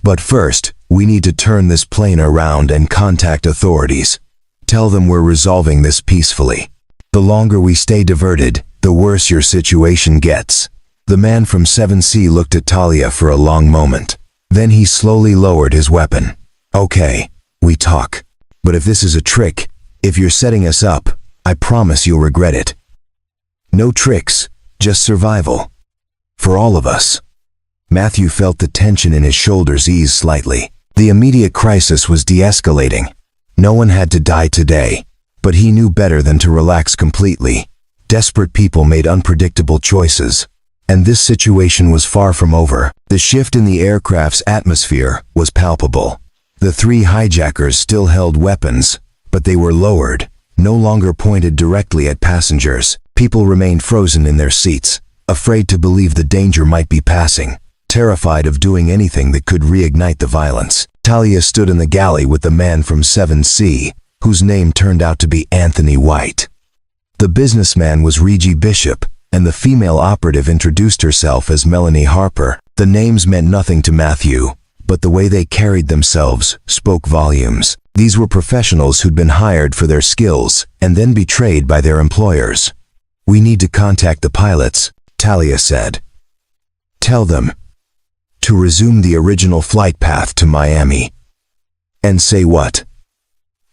But first, we need to turn this plane around and contact authorities. Tell them we're resolving this peacefully. The longer we stay diverted, the worse your situation gets. The man from 7C looked at Talia for a long moment. Then he slowly lowered his weapon. Okay, we talk. But if this is a trick, if you're setting us up, I promise you'll regret it. No tricks, just survival. For all of us. Matthew felt the tension in his shoulders ease slightly. The immediate crisis was de-escalating. No one had to die today, but he knew better than to relax completely. Desperate people made unpredictable choices, and this situation was far from over. The shift in the aircraft's atmosphere was palpable. The three hijackers still held weapons, but they were lowered, no longer pointed directly at passengers. People remained frozen in their seats, afraid to believe the danger might be passing, terrified of doing anything that could reignite the violence. Talia stood in the galley with the man from 7C, whose name turned out to be Anthony White. The businessman was Reggie Bishop, and the female operative introduced herself as Melanie Harper. The names meant nothing to Matthew, but the way they carried themselves spoke volumes. These were professionals who'd been hired for their skills and then betrayed by their employers. We need to contact the pilots, Talia said. Tell them to resume the original flight path to Miami. And say what?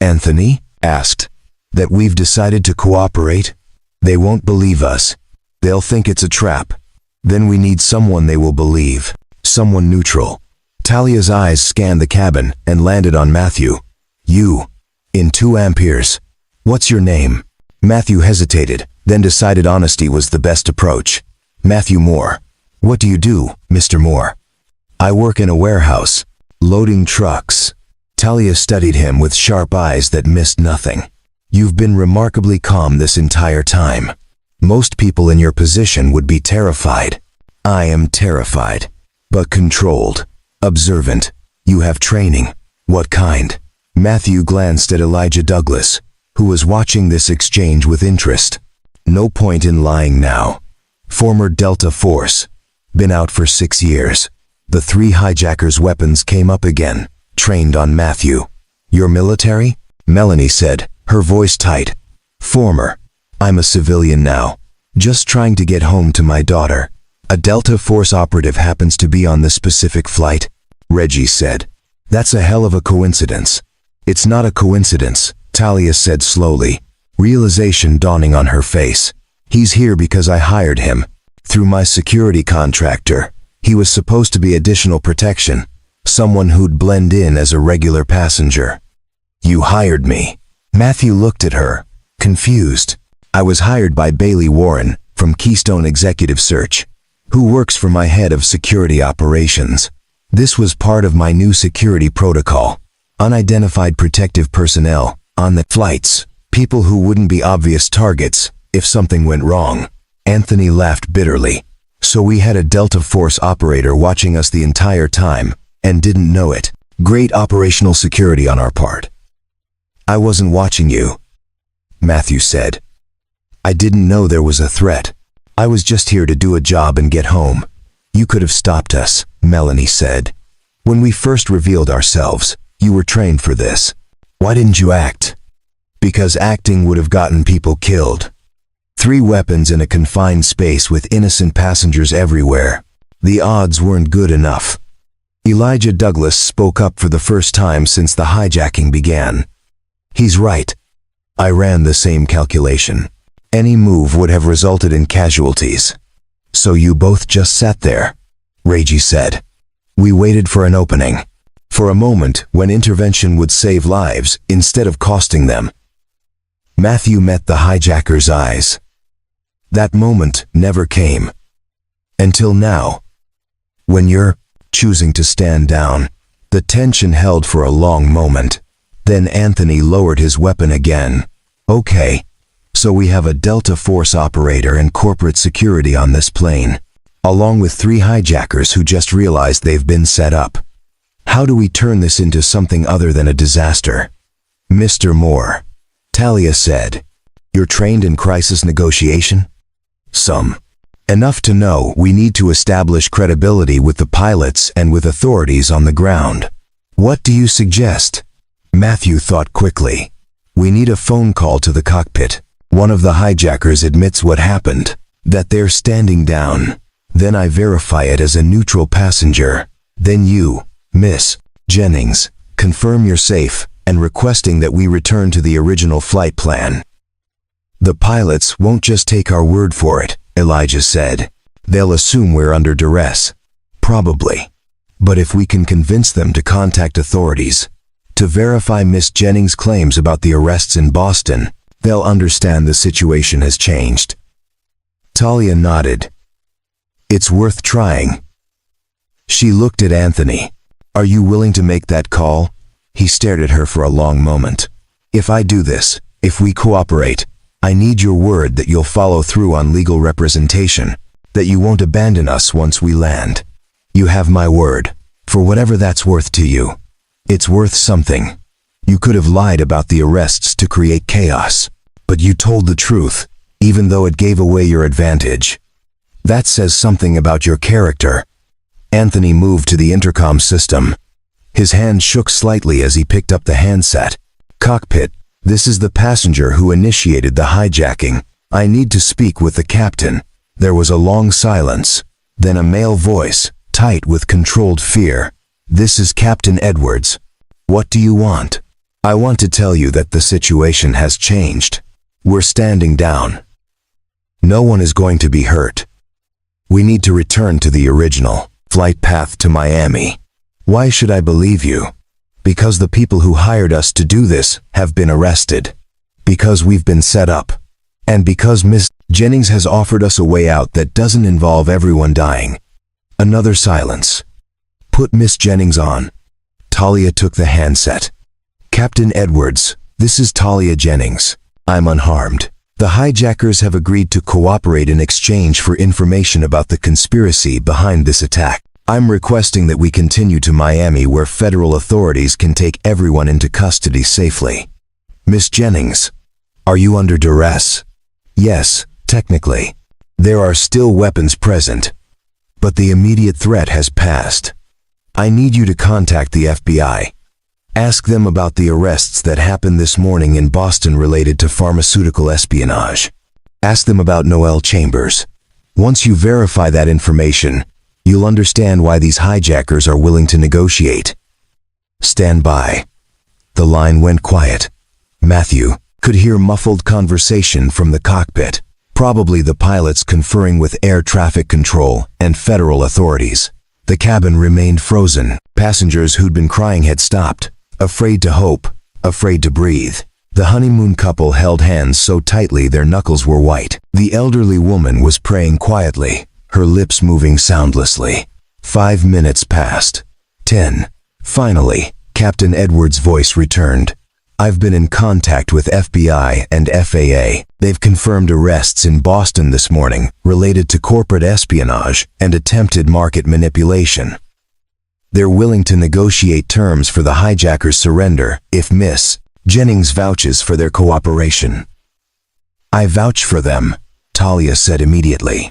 Anthony asked. That we've decided to cooperate? They won't believe us. They'll think it's a trap. Then we need someone they will believe. Someone neutral. Talia's eyes scanned the cabin and landed on Matthew. You. In 2 amperes. What's your name? Matthew hesitated, then decided honesty was the best approach. Matthew Moore. What do you do, Mr. Moore? I work in a warehouse, loading trucks. Talia studied him with sharp eyes that missed nothing. You've been remarkably calm this entire time. Most people in your position would be terrified. I am terrified, but controlled, observant. You have training. What kind? Matthew glanced at Elijah Douglas, who was watching this exchange with interest. No point in lying now. Former Delta Force. Been out for 6 years. The three hijackers' weapons came up again, trained on Matthew. You're military? Melanie said, her voice tight. Former. I'm a civilian now. Just trying to get home to my daughter. A Delta Force operative happens to be on this specific flight, Reggie said. That's a hell of a coincidence. It's not a coincidence, Talia said slowly, realization dawning on her face. He's here because I hired him. Through my security contractor. He was supposed to be additional protection, someone who'd blend in as a regular passenger. You hired me. Matthew looked at her, confused. I was hired by Bailey Warren from Keystone Executive Search, who works for my head of security operations. This was part of my new security protocol. Unidentified protective personnel on the flights, people who wouldn't be obvious targets if something went wrong. Anthony laughed bitterly. So we had a Delta Force operator watching us the entire time, and didn't know it. Great operational security on our part. I wasn't watching you, Matthew said. I didn't know there was a threat. I was just here to do a job and get home. You could have stopped us, Melanie said. When we first revealed ourselves, you were trained for this. Why didn't you act? Because acting would have gotten people killed. 3 weapons in a confined space with innocent passengers everywhere. The odds weren't good enough. Elijah Douglas spoke up for the first time since the hijacking began. He's right. I ran the same calculation. Any move would have resulted in casualties. So you both just sat there, Reggie said. We waited for an opening. For a moment when intervention would save lives instead of costing them. Matthew met the hijackers' eyes. That moment never came. Until now. When you're choosing to stand down, the tension held for a long moment. Then Anthony lowered his weapon again. Okay, so we have a Delta Force operator and corporate security on this plane, along with 3 hijackers who just realized they've been set up. How do we turn this into something other than a disaster? Mr. Moore, Talia said, you're trained in crisis negotiation? Some. Enough to know we need to establish credibility with the pilots and with authorities on the ground. What do you suggest? Matthew thought quickly. We need a phone call to the cockpit. One of the hijackers admits what happened, that they're standing down. Then I verify it as a neutral passenger. Then you, Miss Jennings, confirm you're safe and requesting that we return to the original flight plan. The pilots won't just take our word for it, Elijah said. They'll assume we're under duress. Probably. But if we can convince them to contact authorities, to verify Miss Jennings' claims about the arrests in Boston, they'll understand the situation has changed. Talia nodded. It's worth trying. She looked at Anthony. Are you willing to make that call? He stared at her for a long moment. If I do this, if we cooperate, I need your word that you'll follow through on legal representation, that you won't abandon us once we land. You have my word, for whatever that's worth to you. It's worth something. You could have lied about the arrests to create chaos, but you told the truth, even though it gave away your advantage. That says something about your character. Anthony moved to the intercom system. His hand shook slightly as he picked up the handset. Cockpit, this is the passenger who initiated the hijacking. I need to speak with the captain. There was a long silence. Then a male voice, tight with controlled fear. This is Captain Edwards. What do you want? I want to tell you that the situation has changed. We're standing down. No one is going to be hurt. We need to return to the original flight path to Miami. Why should I believe you? Because the people who hired us to do this have been arrested. Because we've been set up. And because Miss Jennings has offered us a way out that doesn't involve everyone dying. Another silence. Put Miss Jennings on. Talia took the handset. Captain Edwards, this is Talia Jennings. I'm unharmed. The hijackers have agreed to cooperate in exchange for information about the conspiracy behind this attack. I'm requesting that we continue to Miami where federal authorities can take everyone into custody safely. Miss Jennings, are you under duress? Yes, technically. There are still weapons present, but the immediate threat has passed. I need you to contact the FBI. Ask them about the arrests that happened this morning in Boston related to pharmaceutical espionage. Ask them about Noel Chambers. Once you verify that information, you'll understand why these hijackers are willing to negotiate. Stand by. The line went quiet. Matthew could hear muffled conversation from the cockpit, probably the pilots conferring with air traffic control and federal authorities. The cabin remained frozen. Passengers who'd been crying had stopped, afraid to hope, afraid to breathe. The honeymoon couple held hands so tightly their knuckles were white. The elderly woman was praying quietly, her lips moving soundlessly. 5 minutes passed. 10. Finally, Captain Edwards' voice returned. I've been in contact with FBI and FAA. They've confirmed arrests in Boston this morning related to corporate espionage and attempted market manipulation. They're willing to negotiate terms for the hijackers' surrender if Miss Jennings vouches for their cooperation. I vouch for them, Talia said immediately.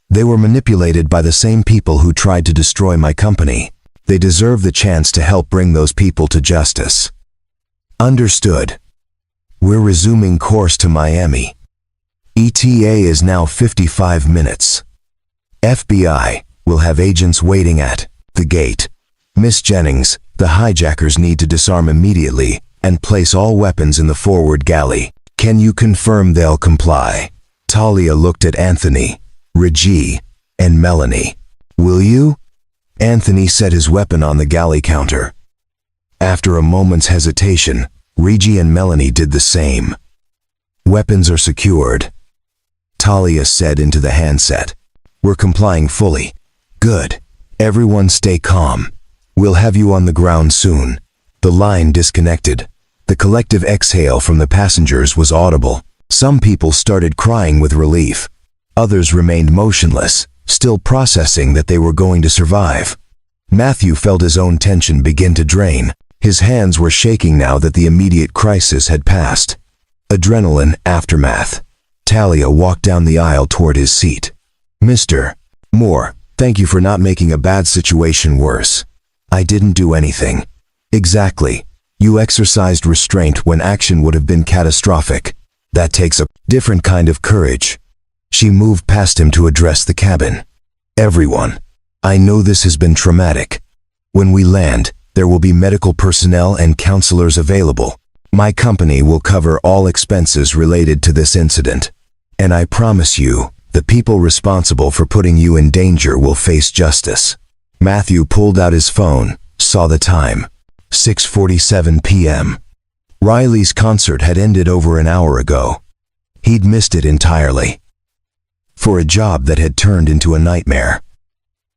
They were manipulated by the same people who tried to destroy my company. They deserve the chance to help bring those people to justice. Understood. We're resuming course to Miami. ETA is now 55 minutes. FBI will have agents waiting at the gate. Miss Jennings, the hijackers need to disarm immediately and place all weapons in the forward galley. Can you confirm they'll comply? Talia looked at Anthony, Reggie, and Melanie. Will you? Anthony set his weapon on the galley counter. After a moment's hesitation, Reggie and Melanie did the same. Weapons are secured, Talia said into the handset. We're complying fully. Good. Everyone stay calm. We'll have you on the ground soon. The line disconnected. The collective exhale from the passengers was audible. Some people started crying with relief. Others remained motionless, still processing that they were going to survive. Matthew felt his own tension begin to drain. His hands were shaking now that the immediate crisis had passed. Adrenaline aftermath. Talia walked down the aisle toward his seat. Mr. Moore, thank you for not making a bad situation worse. I didn't do anything. Exactly. You exercised restraint when action would have been catastrophic. That takes a different kind of courage. She moved past him to address the cabin. Everyone, I know this has been traumatic. When we land, there will be medical personnel and counselors available. My company will cover all expenses related to this incident. And I promise you, the people responsible for putting you in danger will face justice. Matthew pulled out his phone, saw the time. 6:47 p.m. Riley's concert had ended over an hour ago. He'd missed it entirely. For a job that had turned into a nightmare.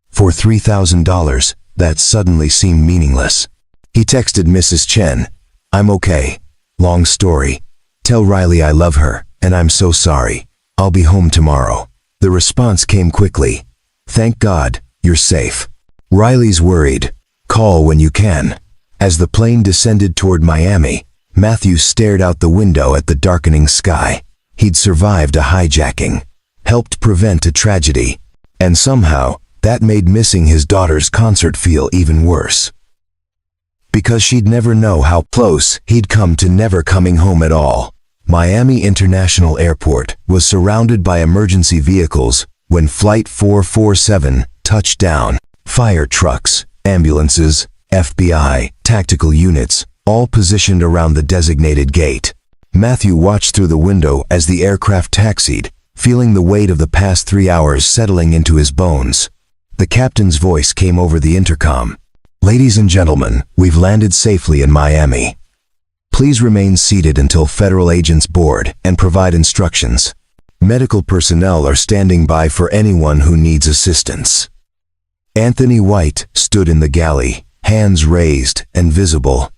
For $3,000, that suddenly seemed meaningless. He texted Mrs. Chen, I'm okay. Long story. Tell Riley I love her, and I'm so sorry. I'll be home tomorrow. The response came quickly. Thank God, you're safe. Riley's worried. Call when you can. As the plane descended toward Miami, Matthew stared out the window at the darkening sky. He'd survived a hijacking, helped prevent a tragedy, and somehow, that made missing his daughter's concert feel even worse. Because she'd never know how close he'd come to never coming home at all. Miami International Airport was surrounded by emergency vehicles when Flight 447 touched down. Fire trucks, ambulances, FBI, tactical units, all positioned around the designated gate. Matthew watched through the window as the aircraft taxied, feeling the weight of the past 3 hours settling into his bones. The captain's voice came over the intercom. Ladies and gentlemen, we've landed safely in Miami. Please remain seated until federal agents board and provide instructions. Medical personnel are standing by for anyone who needs assistance. Anthony White stood in the galley, hands raised and visible.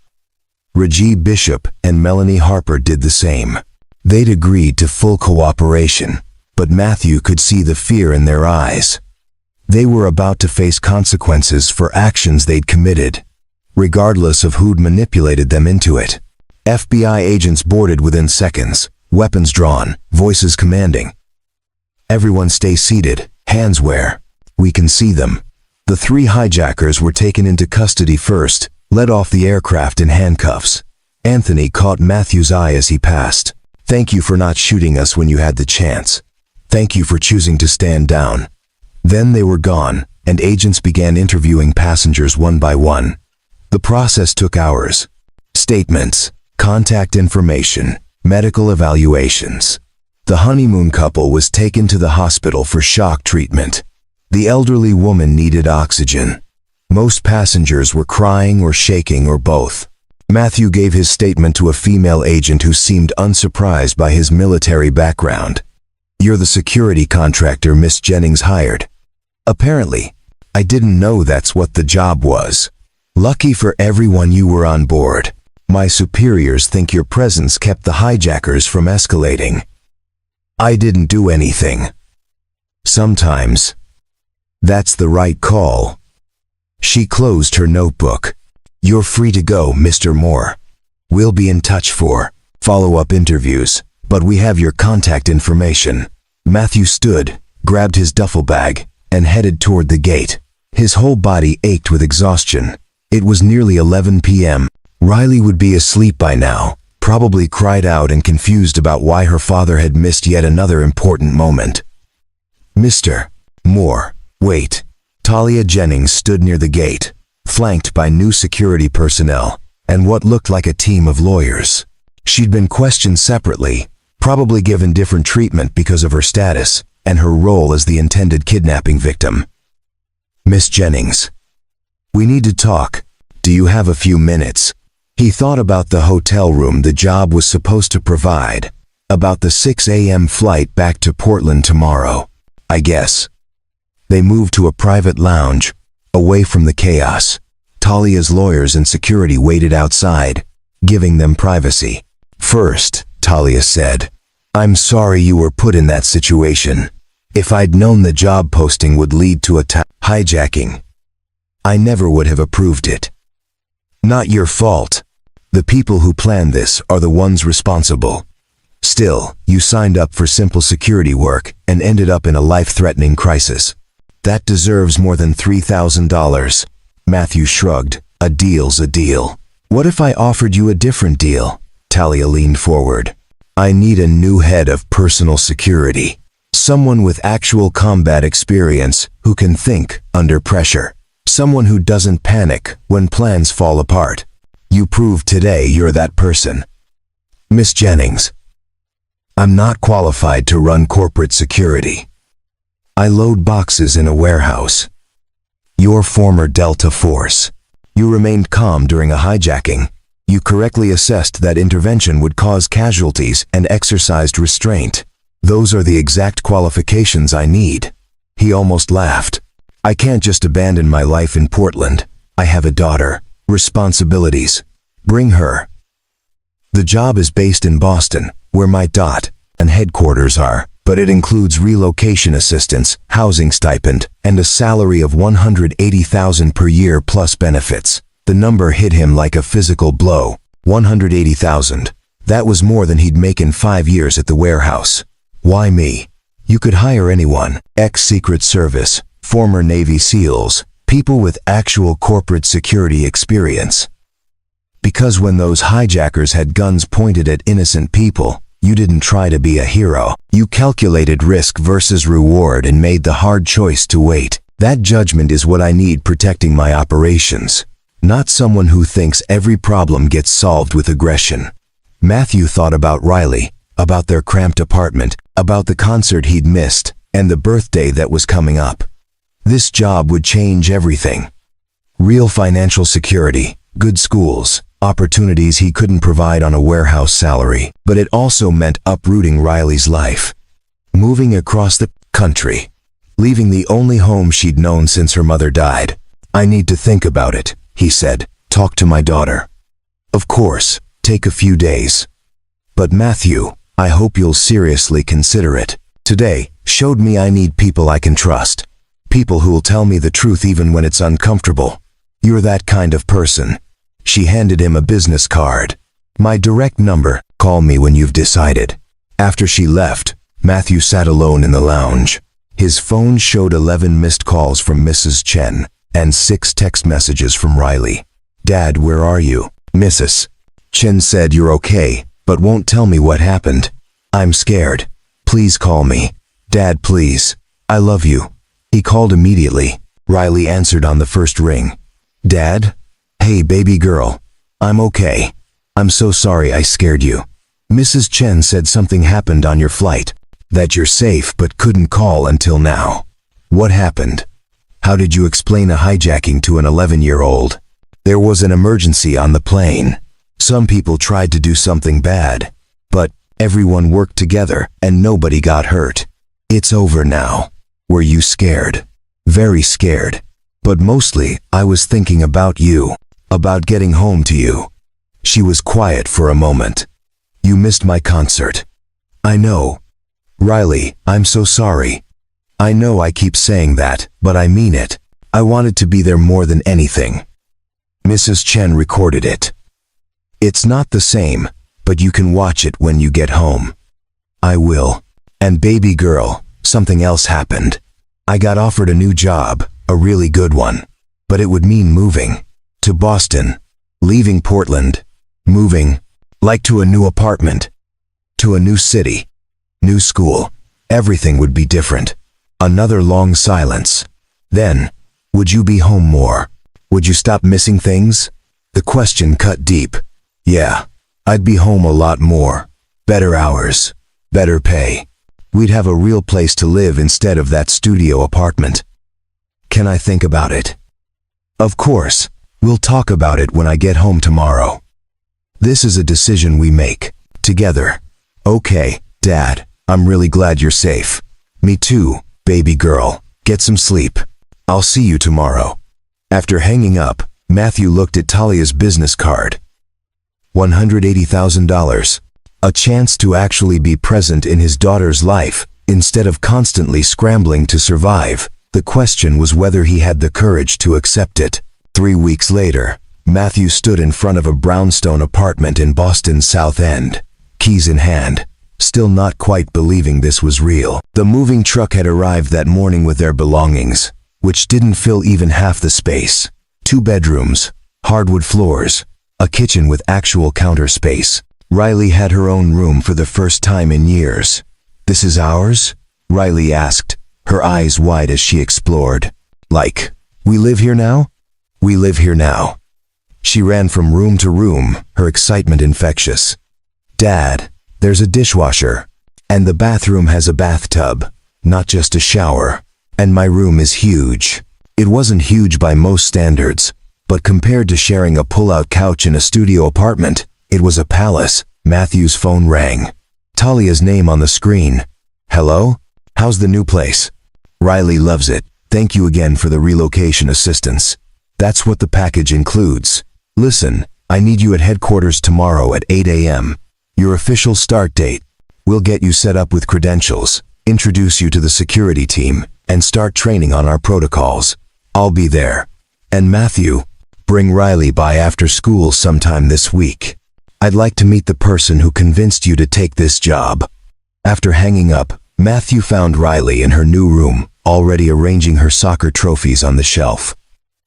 Reggie Bishop and Melanie Harper did the same. They'd agreed to full cooperation, but Matthew could see the fear in their eyes. They were about to face consequences for actions they'd committed, regardless of who'd manipulated them into it. FBI agents boarded within seconds, weapons drawn, voices commanding. Everyone stay seated, hands where we can see them. The 3 hijackers were taken into custody first, led off the aircraft in handcuffs. Anthony caught Matthew's eye as he passed. Thank you for not shooting us when you had the chance. Thank you for choosing to stand down. Then they were gone, and agents began interviewing passengers one by one. The process took hours. Statements, contact information, medical evaluations. The honeymoon couple was taken to the hospital for shock treatment. The elderly woman needed oxygen. Most passengers were crying or shaking or both. Matthew gave his statement to a female agent who seemed unsurprised by his military background. You're the security contractor Miss Jennings hired. Apparently, I didn't know that's what the job was. Lucky for everyone you were on board. My superiors think your presence kept the hijackers from escalating. I didn't do anything. Sometimes. That's the right call. She closed her notebook. You're free to go, Mr. Moore. We'll be in touch for follow-up interviews, but we have your contact information. Matthew stood, grabbed his duffel bag, and headed toward the gate. His whole body ached with exhaustion. It was nearly 11 p.m. Riley would be asleep by now, probably cried out and confused about why her father had missed yet another important moment. Mr. Moore, wait. Talia Jennings stood near the gate, flanked by new security personnel and what looked like a team of lawyers. She'd been questioned separately, probably given different treatment because of her status and her role as the intended kidnapping victim. Miss Jennings, we need to talk. Do you have a few minutes? He thought about the hotel room the job was supposed to provide, about the 6 a.m. flight back to Portland tomorrow, I guess. They moved to a private lounge, away from the chaos. Talia's lawyers and security waited outside, giving them privacy. First, Talia said, I'm sorry you were put in that situation. If I'd known the job posting would lead to a hijacking, I never would have approved it. Not your fault. The people who planned this are the ones responsible. Still, you signed up for simple security work and ended up in a life-threatening crisis. That deserves more than $3,000. Matthew shrugged. A deal's a deal. What if I offered you a different deal? Talia leaned forward. I need a new head of personal security. Someone with actual combat experience who can think under pressure. Someone who doesn't panic when plans fall apart. You proved today you're that person. Miss Jennings, I'm not qualified to run corporate security. I load boxes in a warehouse. Your former Delta Force. You remained calm during a hijacking. You correctly assessed that intervention would cause casualties and exercised restraint. Those are the exact qualifications I need. He almost laughed. I can't just abandon my life in Portland. I have a daughter. Responsibilities. Bring her. The job is based in Boston, where my dot and headquarters are, but it includes relocation assistance, housing stipend, and a salary of $180,000 per year plus benefits. The number hit him like a physical blow. $180,000. That was more than he'd make in 5 years at the warehouse. Why me? You could hire anyone. Ex-Secret Service, former Navy SEALs, people with actual corporate security experience. Because when those hijackers had guns pointed at innocent people, you didn't try to be a hero. You calculated risk versus reward and made the hard choice to wait. That judgment is what I need protecting my operations. Not someone who thinks every problem gets solved with aggression. Matthew thought about Riley, about their cramped apartment, about the concert he'd missed, and the birthday that was coming up. This job would change everything. Real financial security, good schools, opportunities he couldn't provide on a warehouse salary, but it also meant uprooting Riley's life. Moving across the country. Leaving the only home she'd known since her mother died. I need to think about it, he said. Talk to my daughter. Of course, take a few days. But Matthew, I hope you'll seriously consider it. Today showed me I need people I can trust. People who'll tell me the truth even when it's uncomfortable. You're that kind of person. She handed him a business card. My direct number, call me when you've decided. After she left, Matthew sat alone in the lounge. His phone showed 11 missed calls from Mrs. Chen and 6 text messages from Riley. Dad, where are you? Mrs. Chen said you're okay, but won't tell me what happened. I'm scared. Please call me. Dad, please. I love you. He called immediately. Riley answered on the first ring. Dad? Hey, baby girl. I'm okay. I'm so sorry I scared you. Mrs. Chen said something happened on your flight. That you're safe but couldn't call until now. What happened? How did you explain a hijacking to an 11-year-old? There was an emergency on the plane. Some people tried to do something bad, but everyone worked together and nobody got hurt. It's over now. Were you scared? Very scared. But mostly, I was thinking about you, about getting home to you. She was quiet for a moment. You missed my concert. I know. Riley, I'm so sorry. I know I keep saying that, but I mean it. I wanted to be there more than anything. Mrs. Chen recorded it. It's not the same, but you can watch it when you get home. I will. And baby girl, something else happened. I got offered a new job, a really good one. But it would mean moving. To Boston. Leaving Portland. Moving. Like to a new apartment. To a new city. New school. Everything would be different. Another long silence. Then, would you be home more? Would you stop missing things? The question cut deep. Yeah, I'd be home a lot more. Better hours. Better pay. We'd have a real place to live instead of that studio apartment. Can I think about it? Of course. We'll talk about it when I get home tomorrow. This is a decision we make. Together. Okay, Dad, I'm really glad you're safe. Me too, baby girl. Get some sleep. I'll see you tomorrow. After hanging up, Matthew looked at Talia's business card. $180,000. A chance to actually be present in his daughter's life, instead of constantly scrambling to survive. The question was whether he had the courage to accept it. 3 weeks later, Matthew stood in front of a brownstone apartment in Boston's South End, keys in hand, still not quite believing this was real. The moving truck had arrived that morning with their belongings, which didn't fill even half the space. 2 bedrooms, hardwood floors, a kitchen with actual counter space. Riley had her own room for the first time in years. This is ours? Riley asked, her eyes wide as she explored. Like, we live here now? We live here now. She ran from room to room, her excitement infectious. Dad, there's a dishwasher. And the bathroom has a bathtub, not just a shower. And my room is huge. It wasn't huge by most standards, but compared to sharing a pull-out couch in a studio apartment, it was a palace. Matthew's phone rang. Talia's name on the screen. Hello? How's the new place? Riley loves it. Thank you again for the relocation assistance. That's what the package includes. Listen, I need you at headquarters tomorrow at 8 a.m. Your official start date. We'll get you set up with credentials, introduce you to the security team, and start training on our protocols. I'll be there. And Matthew, bring Riley by after school sometime this week. I'd like to meet the person who convinced you to take this job. After hanging up, Matthew found Riley in her new room, already arranging her soccer trophies on the shelf.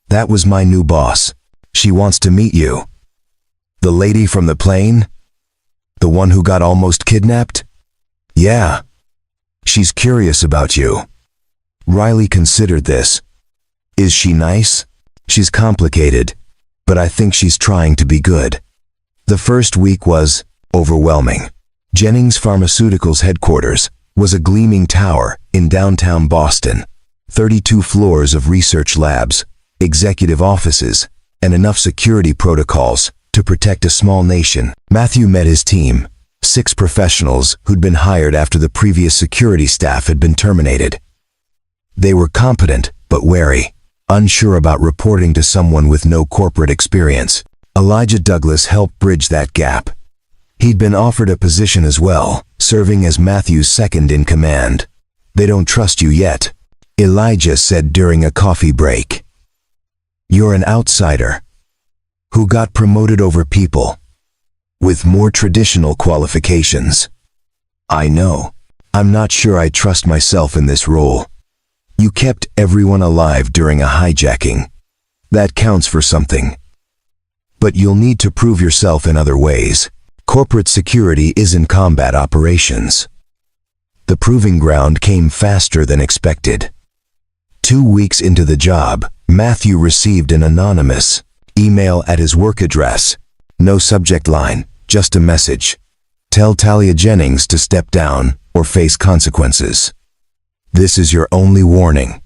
That was my new boss. She wants to meet you. The lady from the plane? The one who got almost kidnapped? Yeah. She's curious about you. Riley considered this. Is she nice? She's complicated, but I think she's trying to be good. The first week was overwhelming. Jennings Pharmaceuticals headquarters was a gleaming tower in downtown Boston. 32 floors of research labs, executive offices, and enough security protocols to protect a small nation. Matthew met his team, 6 professionals who'd been hired after the previous security staff had been terminated. They were competent but wary, unsure about reporting to someone with no corporate experience. Elijah Douglas helped bridge that gap. He'd been offered a position as well, serving as Matthew's second in command. They don't trust you yet, Elijah said during a coffee break. You're an outsider who got promoted over people with more traditional qualifications. I know. I'm not sure I trust myself in this role. You kept everyone alive during a hijacking. That counts for something. But you'll need to prove yourself in other ways. Corporate security isn't combat operations. The proving ground came faster than expected. 2 weeks into the job, Matthew received an anonymous email at his work address. No subject line, just a message. Tell Talia Jennings to step down or face consequences. This is your only warning.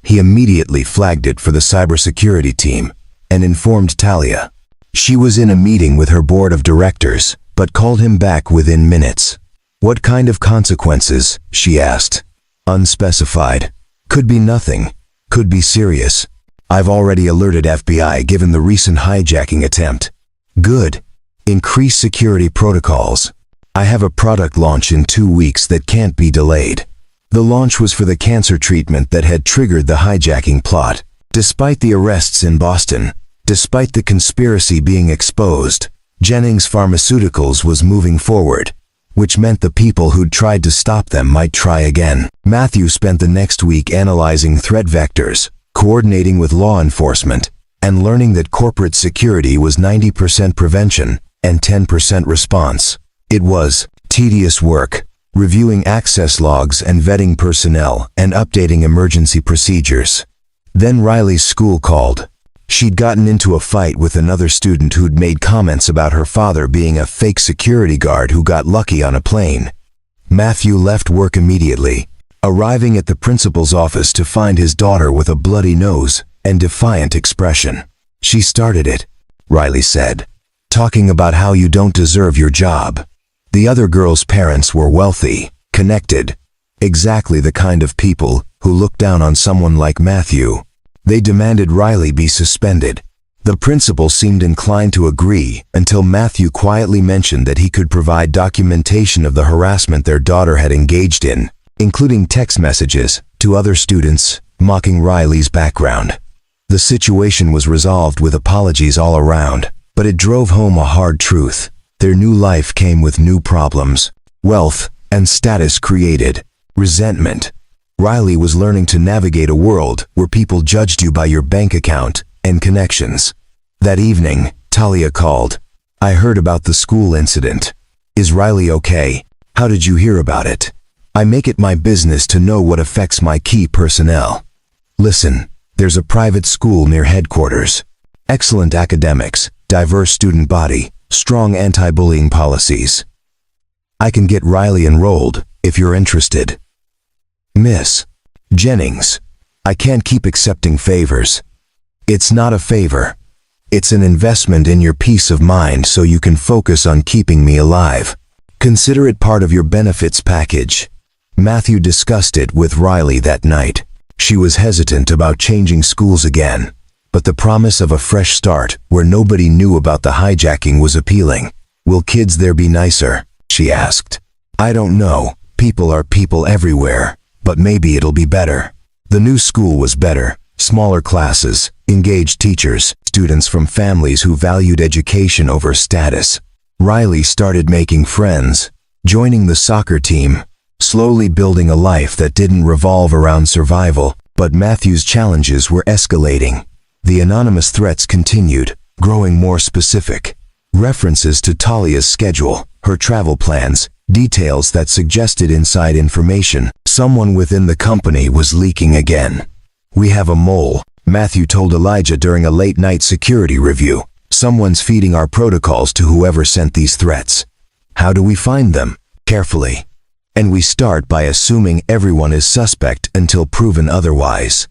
He immediately flagged it for the cybersecurity team and informed Talia. She was in a meeting with her board of directors, but called him back within minutes. What kind of consequences? She asked. Unspecified. Could be nothing. Could be serious. I've already alerted FBI given the recent hijacking attempt. Good. Increase security protocols. I have a product launch in 2 weeks that can't be delayed. The launch was for the cancer treatment that had triggered the hijacking plot. Despite the arrests in Boston, despite the conspiracy being exposed, Jennings Pharmaceuticals was moving forward, which meant the people who'd tried to stop them might try again. Matthew spent the next week analyzing threat vectors, coordinating with law enforcement, and learning that corporate security was 90% prevention and 10% response. It was tedious work, reviewing access logs and vetting personnel and updating emergency procedures. Then Riley's school called. She'd gotten into a fight with another student who'd made comments about her father being a fake security guard who got lucky on a plane. Matthew left work immediately, arriving at the principal's office to find his daughter with a bloody nose and defiant expression. She started it, Riley said, talking about how you don't deserve your job. The other girl's parents were wealthy, connected, exactly the kind of people who look down on someone like Matthew. They demanded Riley be suspended. The principal seemed inclined to agree until Matthew quietly mentioned that he could provide documentation of the harassment their daughter had engaged in, including text messages to other students mocking Riley's background. The situation was resolved with apologies all around, but it drove home a hard truth. Their new life came with new problems. Wealth and status created resentment. Riley was learning to navigate a world where people judged you by your bank account and connections. That evening, Talia called. I heard about the school incident. Is Riley okay? How did you hear about it? I make it my business to know what affects my key personnel. Listen, there's a private school near headquarters. Excellent academics, diverse student body, strong anti-bullying policies. I can get Riley enrolled if you're interested. Miss Jennings, I can't keep accepting favors. It's not a favor. It's an investment in your peace of mind so you can focus on keeping me alive. Consider it part of your benefits package. Matthew discussed it with Riley that night. She was hesitant about changing schools again, but the promise of a fresh start where nobody knew about the hijacking was appealing. Will kids there be nicer? She asked. I don't know. People are people everywhere. But maybe it'll be better. The new school was better. Smaller classes, engaged teachers, students from families who valued education over status. Riley started making friends, joining the soccer team, slowly building a life that didn't revolve around survival. But Matthew's challenges were escalating. The anonymous threats continued, growing more specific. References to Talia's schedule, her travel plans, details that suggested inside information. Someone within the company was leaking again. We have a mole, Matthew told Elijah during a late-night security review. Someone's feeding our protocols to whoever sent these threats. How do we find them? Carefully. And we start by assuming everyone is suspect until proven otherwise.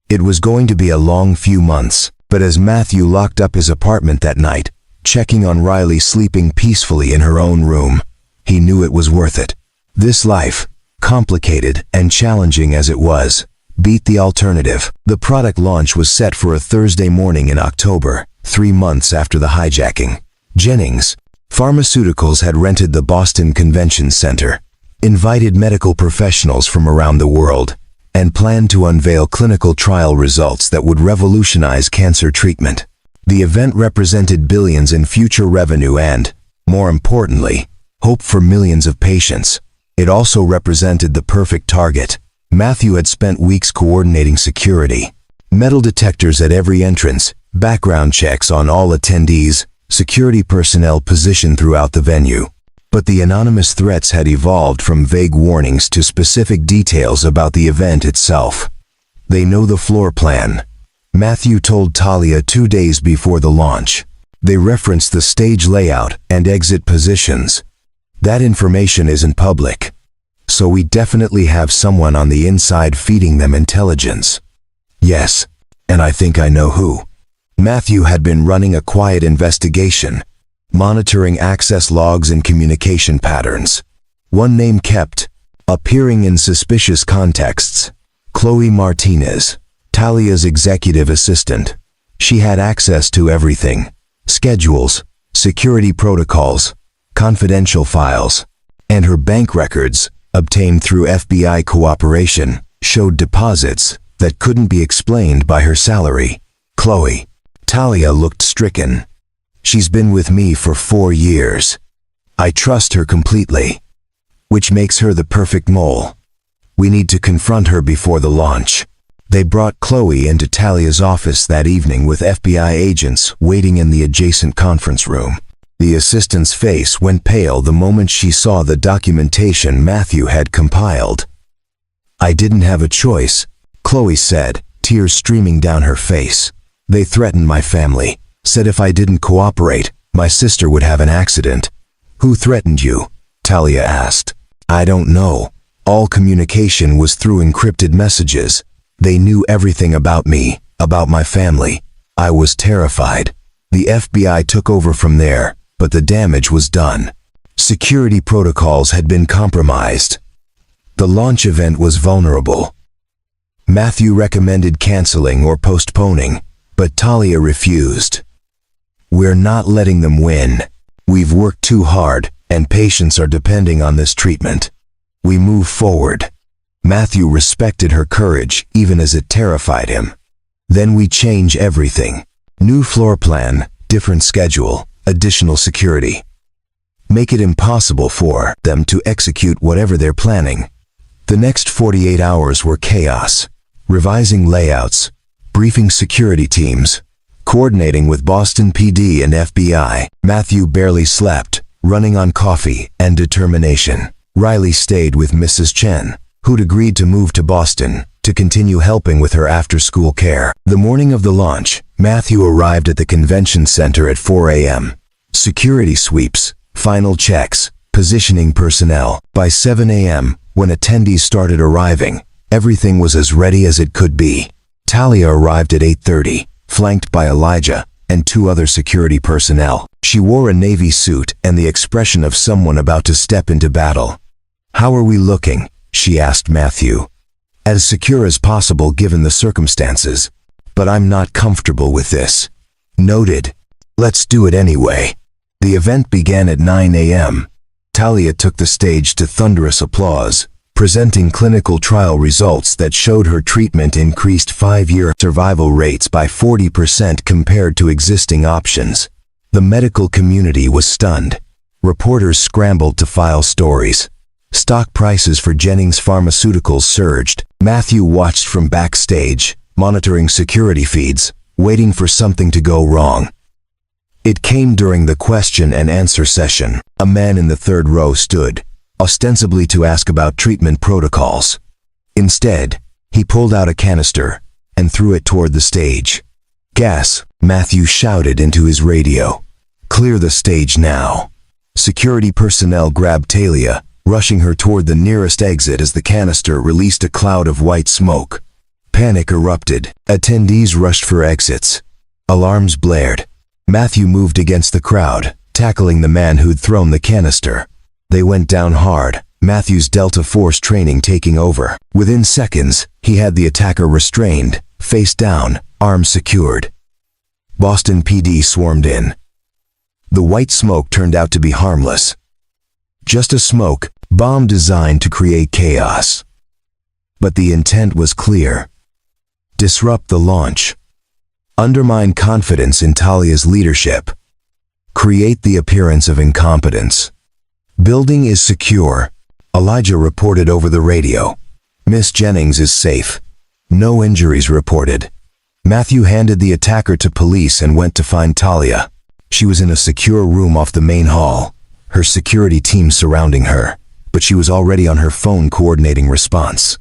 It was going to be a long few months, but as Matthew locked up his apartment that night, checking on Riley sleeping peacefully in her own room, he knew it was worth it. This life, complicated and challenging as it was, beat the alternative. The product launch was set for a Thursday morning in October, 3 months after the hijacking. Jennings Pharmaceuticals had rented the Boston Convention Center, invited medical professionals from around the world, and planned to unveil clinical trial results that would revolutionize cancer treatment. The event represented billions in future revenue and, more importantly, hope for millions of patients. It also represented the perfect target. Matthew had spent weeks coordinating security. Metal detectors at every entrance, background checks on all attendees, security personnel positioned throughout the venue. But the anonymous threats had evolved from vague warnings to specific details about the event itself. They know the floor plan, Matthew told Talia 2 days before the launch. They referenced the stage layout and exit positions. That information isn't public, so we definitely have someone on the inside feeding them intelligence. Yes, and I think I know who. Matthew had been running a quiet investigation, monitoring access logs and communication patterns. One name kept appearing in suspicious contexts: Chloe Martinez, Talia's executive assistant. She had access to everything: schedules, security protocols, confidential files, and her bank records, obtained through FBI cooperation, showed deposits that couldn't be explained by her salary. Chloe. Talia looked stricken. She's been with me for 4 years. I trust her completely, which makes her the perfect mole. We need to confront her before the launch. They brought Chloe into Talia's office that evening with FBI agents waiting in the adjacent conference room. The assistant's face went pale the moment she saw the documentation Matthew had compiled. I didn't have a choice, Chloe said, tears streaming down her face. They threatened my family, said if I didn't cooperate, my sister would have an accident. Who threatened you? Talia asked. I don't know. All communication was through encrypted messages. They knew everything about me, about my family. I was terrified. The FBI took over from there, but the damage was done. Security protocols had been compromised. The launch event was vulnerable. Matthew recommended canceling or postponing, but Talia refused. We're not letting them win. We've worked too hard, and patients are depending on this treatment. We move forward. Matthew respected her courage, even as it terrified him. Then we change everything. New floor plan, different schedule, additional security. Make it impossible for them to execute whatever they're planning. The next 48 hours were chaos. Revising layouts, briefing security teams, coordinating with Boston PD and FBI. Matthew barely slept, running on coffee and determination. Riley stayed with Mrs. Chen, who'd agreed to move to Boston to continue helping with her after-school care. The morning of the launch, Matthew arrived at the convention center at 4 a.m. Security sweeps, final checks, positioning personnel. By 7 a.m., when attendees started arriving, everything was as ready as it could be. Talia arrived at 8:30, flanked by Elijah and 2 other security personnel. She wore a navy suit and the expression of someone about to step into battle. How are we looking? She asked Matthew. As secure as possible given the circumstances. But I'm not comfortable with this. Noted. Let's do it anyway. The event began at 9 a.m. Talia took the stage to thunderous applause, presenting clinical trial results that showed her treatment increased 5-year survival rates by 40% compared to existing options. The medical community was stunned. Reporters scrambled to file stories. Stock prices for Jennings Pharmaceuticals surged. Matthew watched from backstage, monitoring security feeds, waiting for something to go wrong. It came during the question and answer session. A man in the 3rd row stood, ostensibly to ask about treatment protocols. Instead, he pulled out a canister and threw it toward the stage. Gas, Matthew shouted into his radio. Clear the stage now. Security personnel grabbed Talia, rushing her toward the nearest exit as the canister released a cloud of white smoke. Panic erupted. Attendees rushed for exits. Alarms blared. Matthew moved against the crowd, tackling the man who'd thrown the canister. They went down hard, Matthew's Delta Force training taking over. Within seconds, he had the attacker restrained, face down, arms secured. Boston PD swarmed in. The white smoke turned out to be harmless. Just a smoke bomb designed to create chaos. But the intent was clear. Disrupt the launch. Undermine confidence in Talia's leadership. Create the appearance of incompetence. Building is secure, Elijah reported over the radio. Miss Jennings is safe. No injuries reported. Matthew handed the attacker to police and went to find Talia. She was in a secure room off the main hall, her security team surrounding her, but she was already on her phone coordinating response.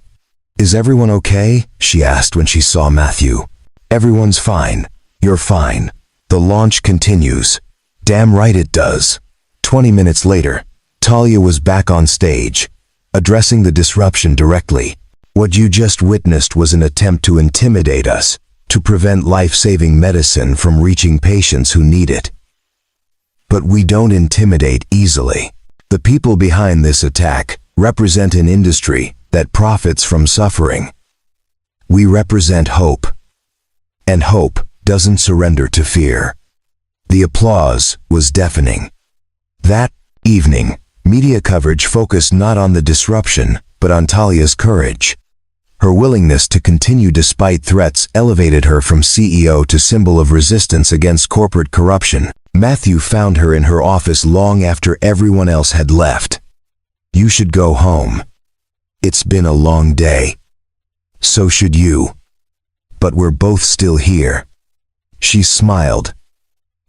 Is everyone okay? She asked when she saw Matthew. Everyone's fine. You're fine. The launch continues. Damn right it does. 20 minutes later, Talia was back on stage, addressing the disruption directly. What you just witnessed was an attempt to intimidate us, to prevent life-saving medicine from reaching patients who need it. But we don't intimidate easily. The people behind this attack represent an industry that profits from suffering. We represent hope. And hope doesn't surrender to fear. The applause was deafening. That evening, media coverage focused not on the disruption, but on Talia's courage. Her willingness to continue despite threats elevated her from CEO to symbol of resistance against corporate corruption. Matthew found her in her office long after everyone else had left. "You should go home. It's been a long day. So should you. But we're both still here." She smiled.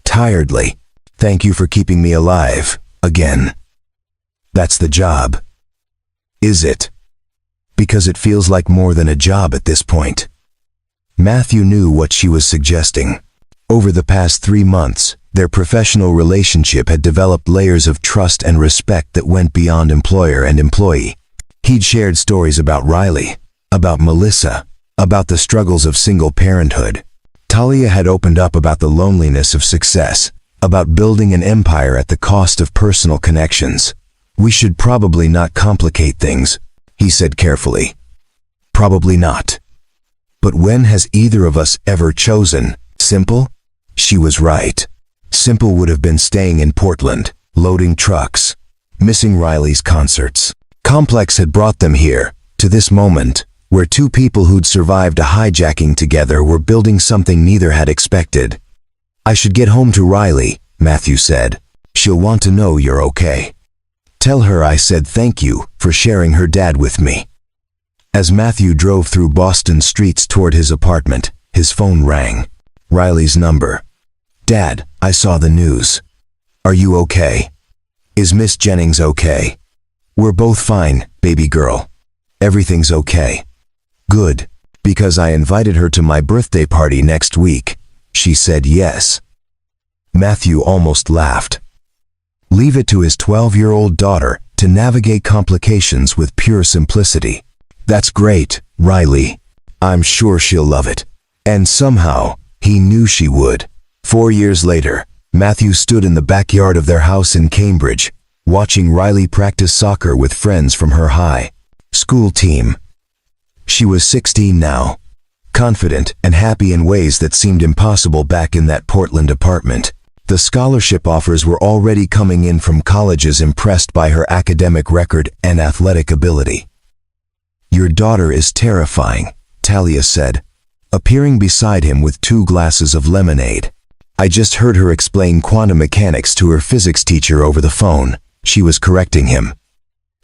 Tiredly. "Thank you for keeping me alive, again." "That's the job." "Is it?" "Because it feels like more than a job at this point." Matthew knew what she was suggesting. Over the past 3 months, their professional relationship had developed layers of trust and respect that went beyond employer and employee. He'd shared stories about Riley, about Melissa, about the struggles of single parenthood. Talia had opened up about the loneliness of success, about building an empire at the cost of personal connections. "We should probably not complicate things," he said carefully. "Probably not. But when has either of us ever chosen simple?" She was right. Simple would have been staying in Portland, loading trucks, missing Riley's concerts. Complex had brought them here, to this moment, where two people who'd survived a hijacking together were building something neither had expected. "I should get home to Riley," Matthew said. "She'll want to know you're okay. Tell her I said thank you for sharing her dad with me." As Matthew drove through Boston streets toward his apartment, his phone rang. Riley's number. "Dad, I saw the news. Are you okay? Is Miss Jennings okay?" "We're both fine, baby girl. Everything's okay." "Good, because I invited her to my birthday party next week. She said yes." Matthew almost laughed. Leave it to his 12-year-old daughter to navigate complications with pure simplicity. "That's great, Riley. I'm sure she'll love it." And somehow, he knew she would. 4 years later, Matthew stood in the backyard of their house in Cambridge, watching Riley practice soccer with friends from her high school team. She was 16 now, confident and happy in ways that seemed impossible back in that Portland apartment. The scholarship offers were already coming in from colleges impressed by her academic record and athletic ability. "Your daughter is terrifying," Talia said, appearing beside him with 2 glasses of lemonade. "I just heard her explain quantum mechanics to her physics teacher over the phone," she was correcting him.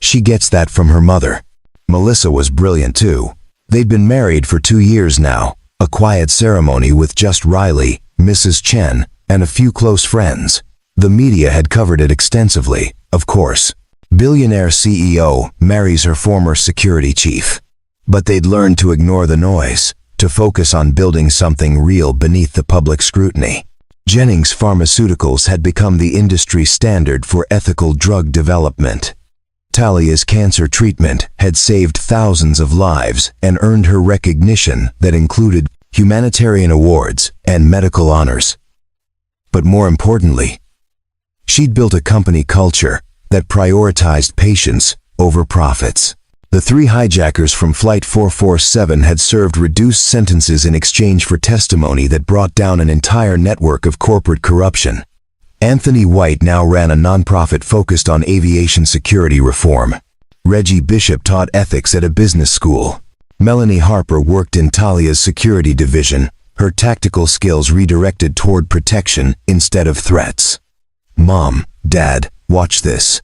"She gets that from her mother." Melissa was brilliant too. They'd been married for 2 years now, a quiet ceremony with just Riley, Mrs. Chen, and a few close friends. The media had covered it extensively, of course. Billionaire CEO marries her former security chief. But they'd learned to ignore the noise, to focus on building something real beneath the public scrutiny. Jennings Pharmaceuticals had become the industry standard for ethical drug development. Talia's cancer treatment had saved thousands of lives and earned her recognition that included humanitarian awards and medical honors. But more importantly, she'd built a company culture that prioritized patients over profits. The 3 hijackers from Flight 447 had served reduced sentences in exchange for testimony that brought down an entire network of corporate corruption. Anthony White now ran a nonprofit focused on aviation security reform. Reggie Bishop taught ethics at a business school. Melanie Harper worked in Talia's security division, her tactical skills redirected toward protection instead of threats. "Mom, Dad, watch this,"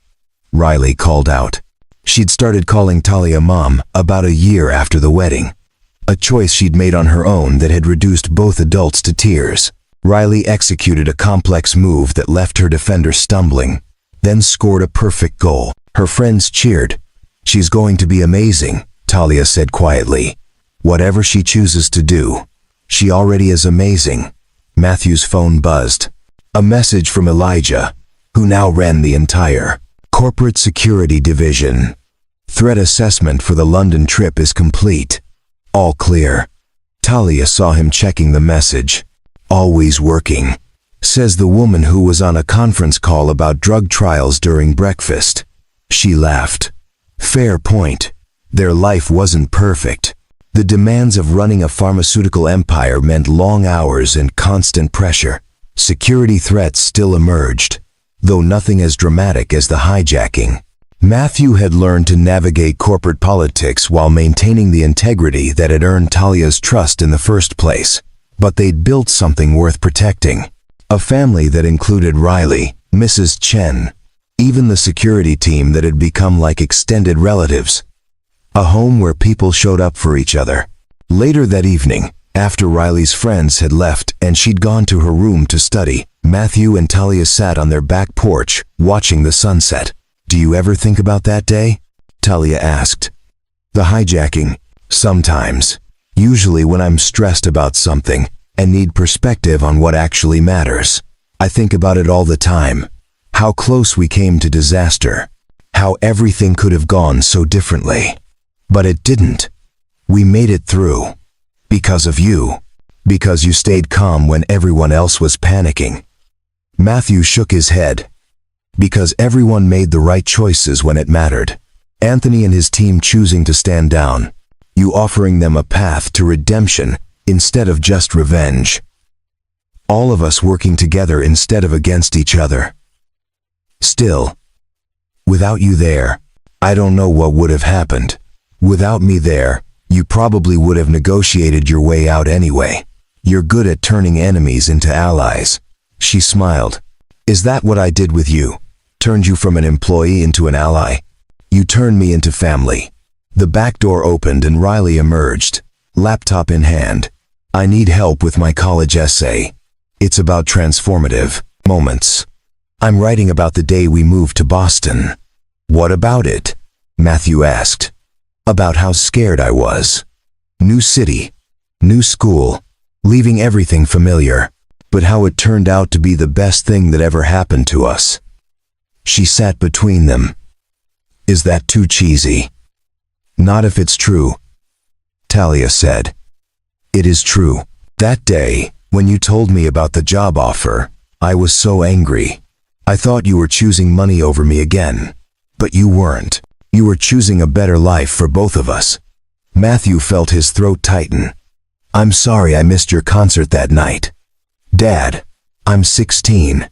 Riley called out. She'd started calling Talia Mom about a year after the wedding, a choice she'd made on her own that had reduced both adults to tears. Riley executed a complex move that left her defender stumbling, then scored a perfect goal. Her friends cheered. "She's going to be amazing," Talia said quietly. "Whatever she chooses to do, she already is amazing." Matthew's phone buzzed. A message from Elijah, who now ran the entire corporate security division. "Threat assessment for the London trip is complete. All clear." Talia saw him checking the message. "Always working," says the woman who was on a conference call about drug trials during breakfast. She laughed. Fair point. Their life wasn't perfect. The demands of running a pharmaceutical empire meant long hours and constant pressure. security threats still emerged, though nothing as dramatic as the hijacking. Matthew had learned to navigate corporate politics while maintaining the integrity that had earned Talia's trust in the first place. But they'd built something worth protecting. A family that included Riley, Mrs. Chen, even the security team that had become like extended relatives. A home where people showed up for each other. Later that evening, after Riley's friends had left and she'd gone to her room to study, Matthew and Talia sat on their back porch, watching the sunset. "Do you ever think about that day?" Talia asked. "The hijacking? Sometimes. Usually when I'm stressed about something and need perspective on what actually matters. I think about it all the time. How close we came to disaster. How everything could have gone so differently. But it didn't. We made it through. Because of you. Because you stayed calm when everyone else was panicking." Matthew shook his head. "Because everyone made the right choices when it mattered. Anthony and his team choosing to stand down. You offering them a path to redemption instead of just revenge. All of us working together instead of against each other. Still, without you there, I don't know what would have happened. Without me there, you probably would have negotiated your way out anyway. You're good at turning enemies into allies." She smiled. "Is that what I did with you? Turned you from an employee into an ally? You turned me into family." The back door opened and Riley emerged, laptop in hand. "I need help with my college essay. It's about transformative moments. I'm writing about the day we moved to Boston." "What about it?" Matthew asked. "About how scared I was. New city, new school, leaving everything familiar, but how it turned out to be the best thing that ever happened to us." She sat between them. "Is that too cheesy?" "Not if it's true," Talia said. "It is true. That day, when you told me about the job offer, I was so angry. I thought you were choosing money over me again. But you weren't. You were choosing a better life for both of us." Matthew felt his throat tighten. "I'm sorry I missed your concert that night. Dad, I'm 16.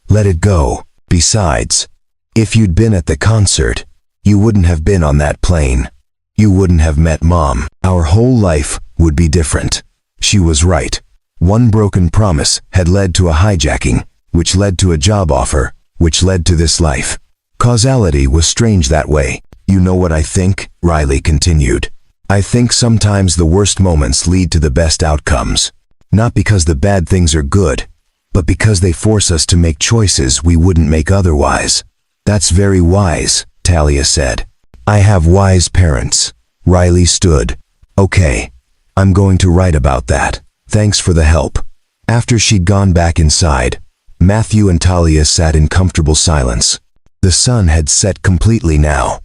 Let it go. Besides, if you'd been at the concert, you wouldn't have been on that plane. You wouldn't have met Mom. Our whole life would be different." She was right. One broken promise had led to a hijacking, which led to a job offer, which led to this life. Causality was strange that way. "You know what I think?" Riley continued. "I think sometimes the worst moments lead to the best outcomes. Not because the bad things are good, but because they force us to make choices we wouldn't make otherwise." "That's very wise," Talia said. "I have wise parents." Riley stood. "Okay, I'm going to write about that. Thanks for the help." After she'd gone back inside, Matthew and Talia sat in comfortable silence. The sun had set completely now,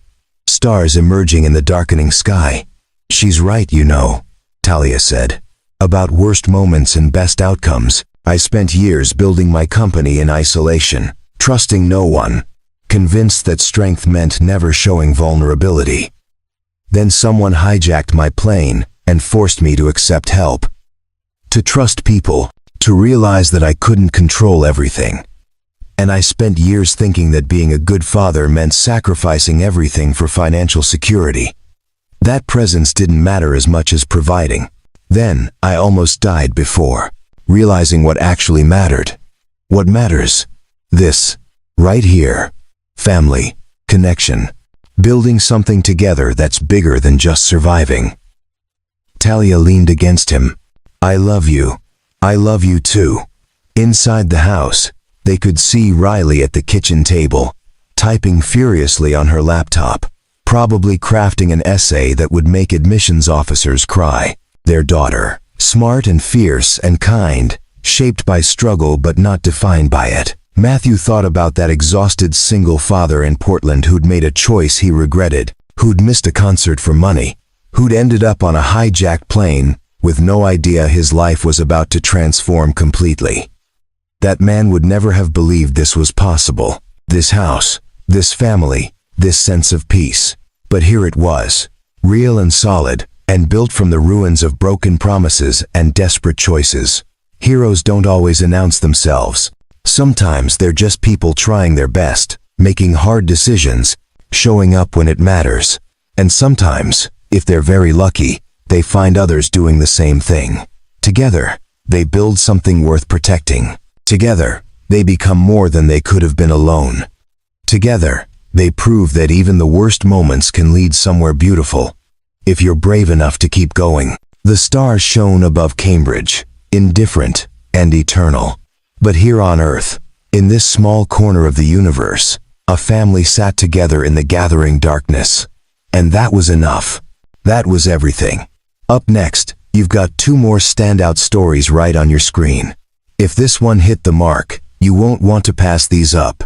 stars emerging in the darkening sky. "She's right, you know," Talia said. "About worst moments and best outcomes. I spent years building my company in isolation, trusting no one, convinced that strength meant never showing vulnerability. Then someone hijacked my plane and forced me to accept help. To trust people, to realize that I couldn't control everything. And I spent years thinking that being a good father meant sacrificing everything for financial security. That presence didn't matter as much as providing. Then I almost died before realizing what actually mattered. What matters? This, right here. Family, connection, building something together that's bigger than just surviving." Talia leaned against him. "I love you. I love you too." Inside the house, they could see Riley at the kitchen table, typing furiously on her laptop, probably crafting an essay that would make admissions officers cry. Their daughter, smart and fierce and kind, shaped by struggle but not defined by it. Matthew thought about that exhausted single father in Portland who'd made a choice he regretted, who'd missed a concert for money, who'd ended up on a hijacked plane with no idea his life was about to transform completely. That man would never have believed this was possible. This house, this family, this sense of peace. But here it was, real and solid, and built from the ruins of broken promises and desperate choices. Heroes don't always announce themselves. Sometimes they're just people trying their best, making hard decisions, showing up when it matters. And sometimes, if they're very lucky, they find others doing the same thing. Together, they build something worth protecting. Together, they become more than they could have been alone. Together, they prove that even the worst moments can lead somewhere beautiful, if you're brave enough to keep going. The stars shone above Cambridge, indifferent and eternal. But here on Earth, in this small corner of the universe, a family sat together in the gathering darkness. And that was enough. That was everything. Up next, you've got 2 more standout stories right on your screen. If this one hit the mark, you won't want to pass these up.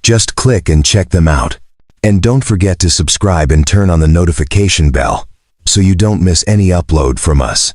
Just click and check them out. And don't forget to subscribe and turn on the notification bell, so you don't miss any upload from us.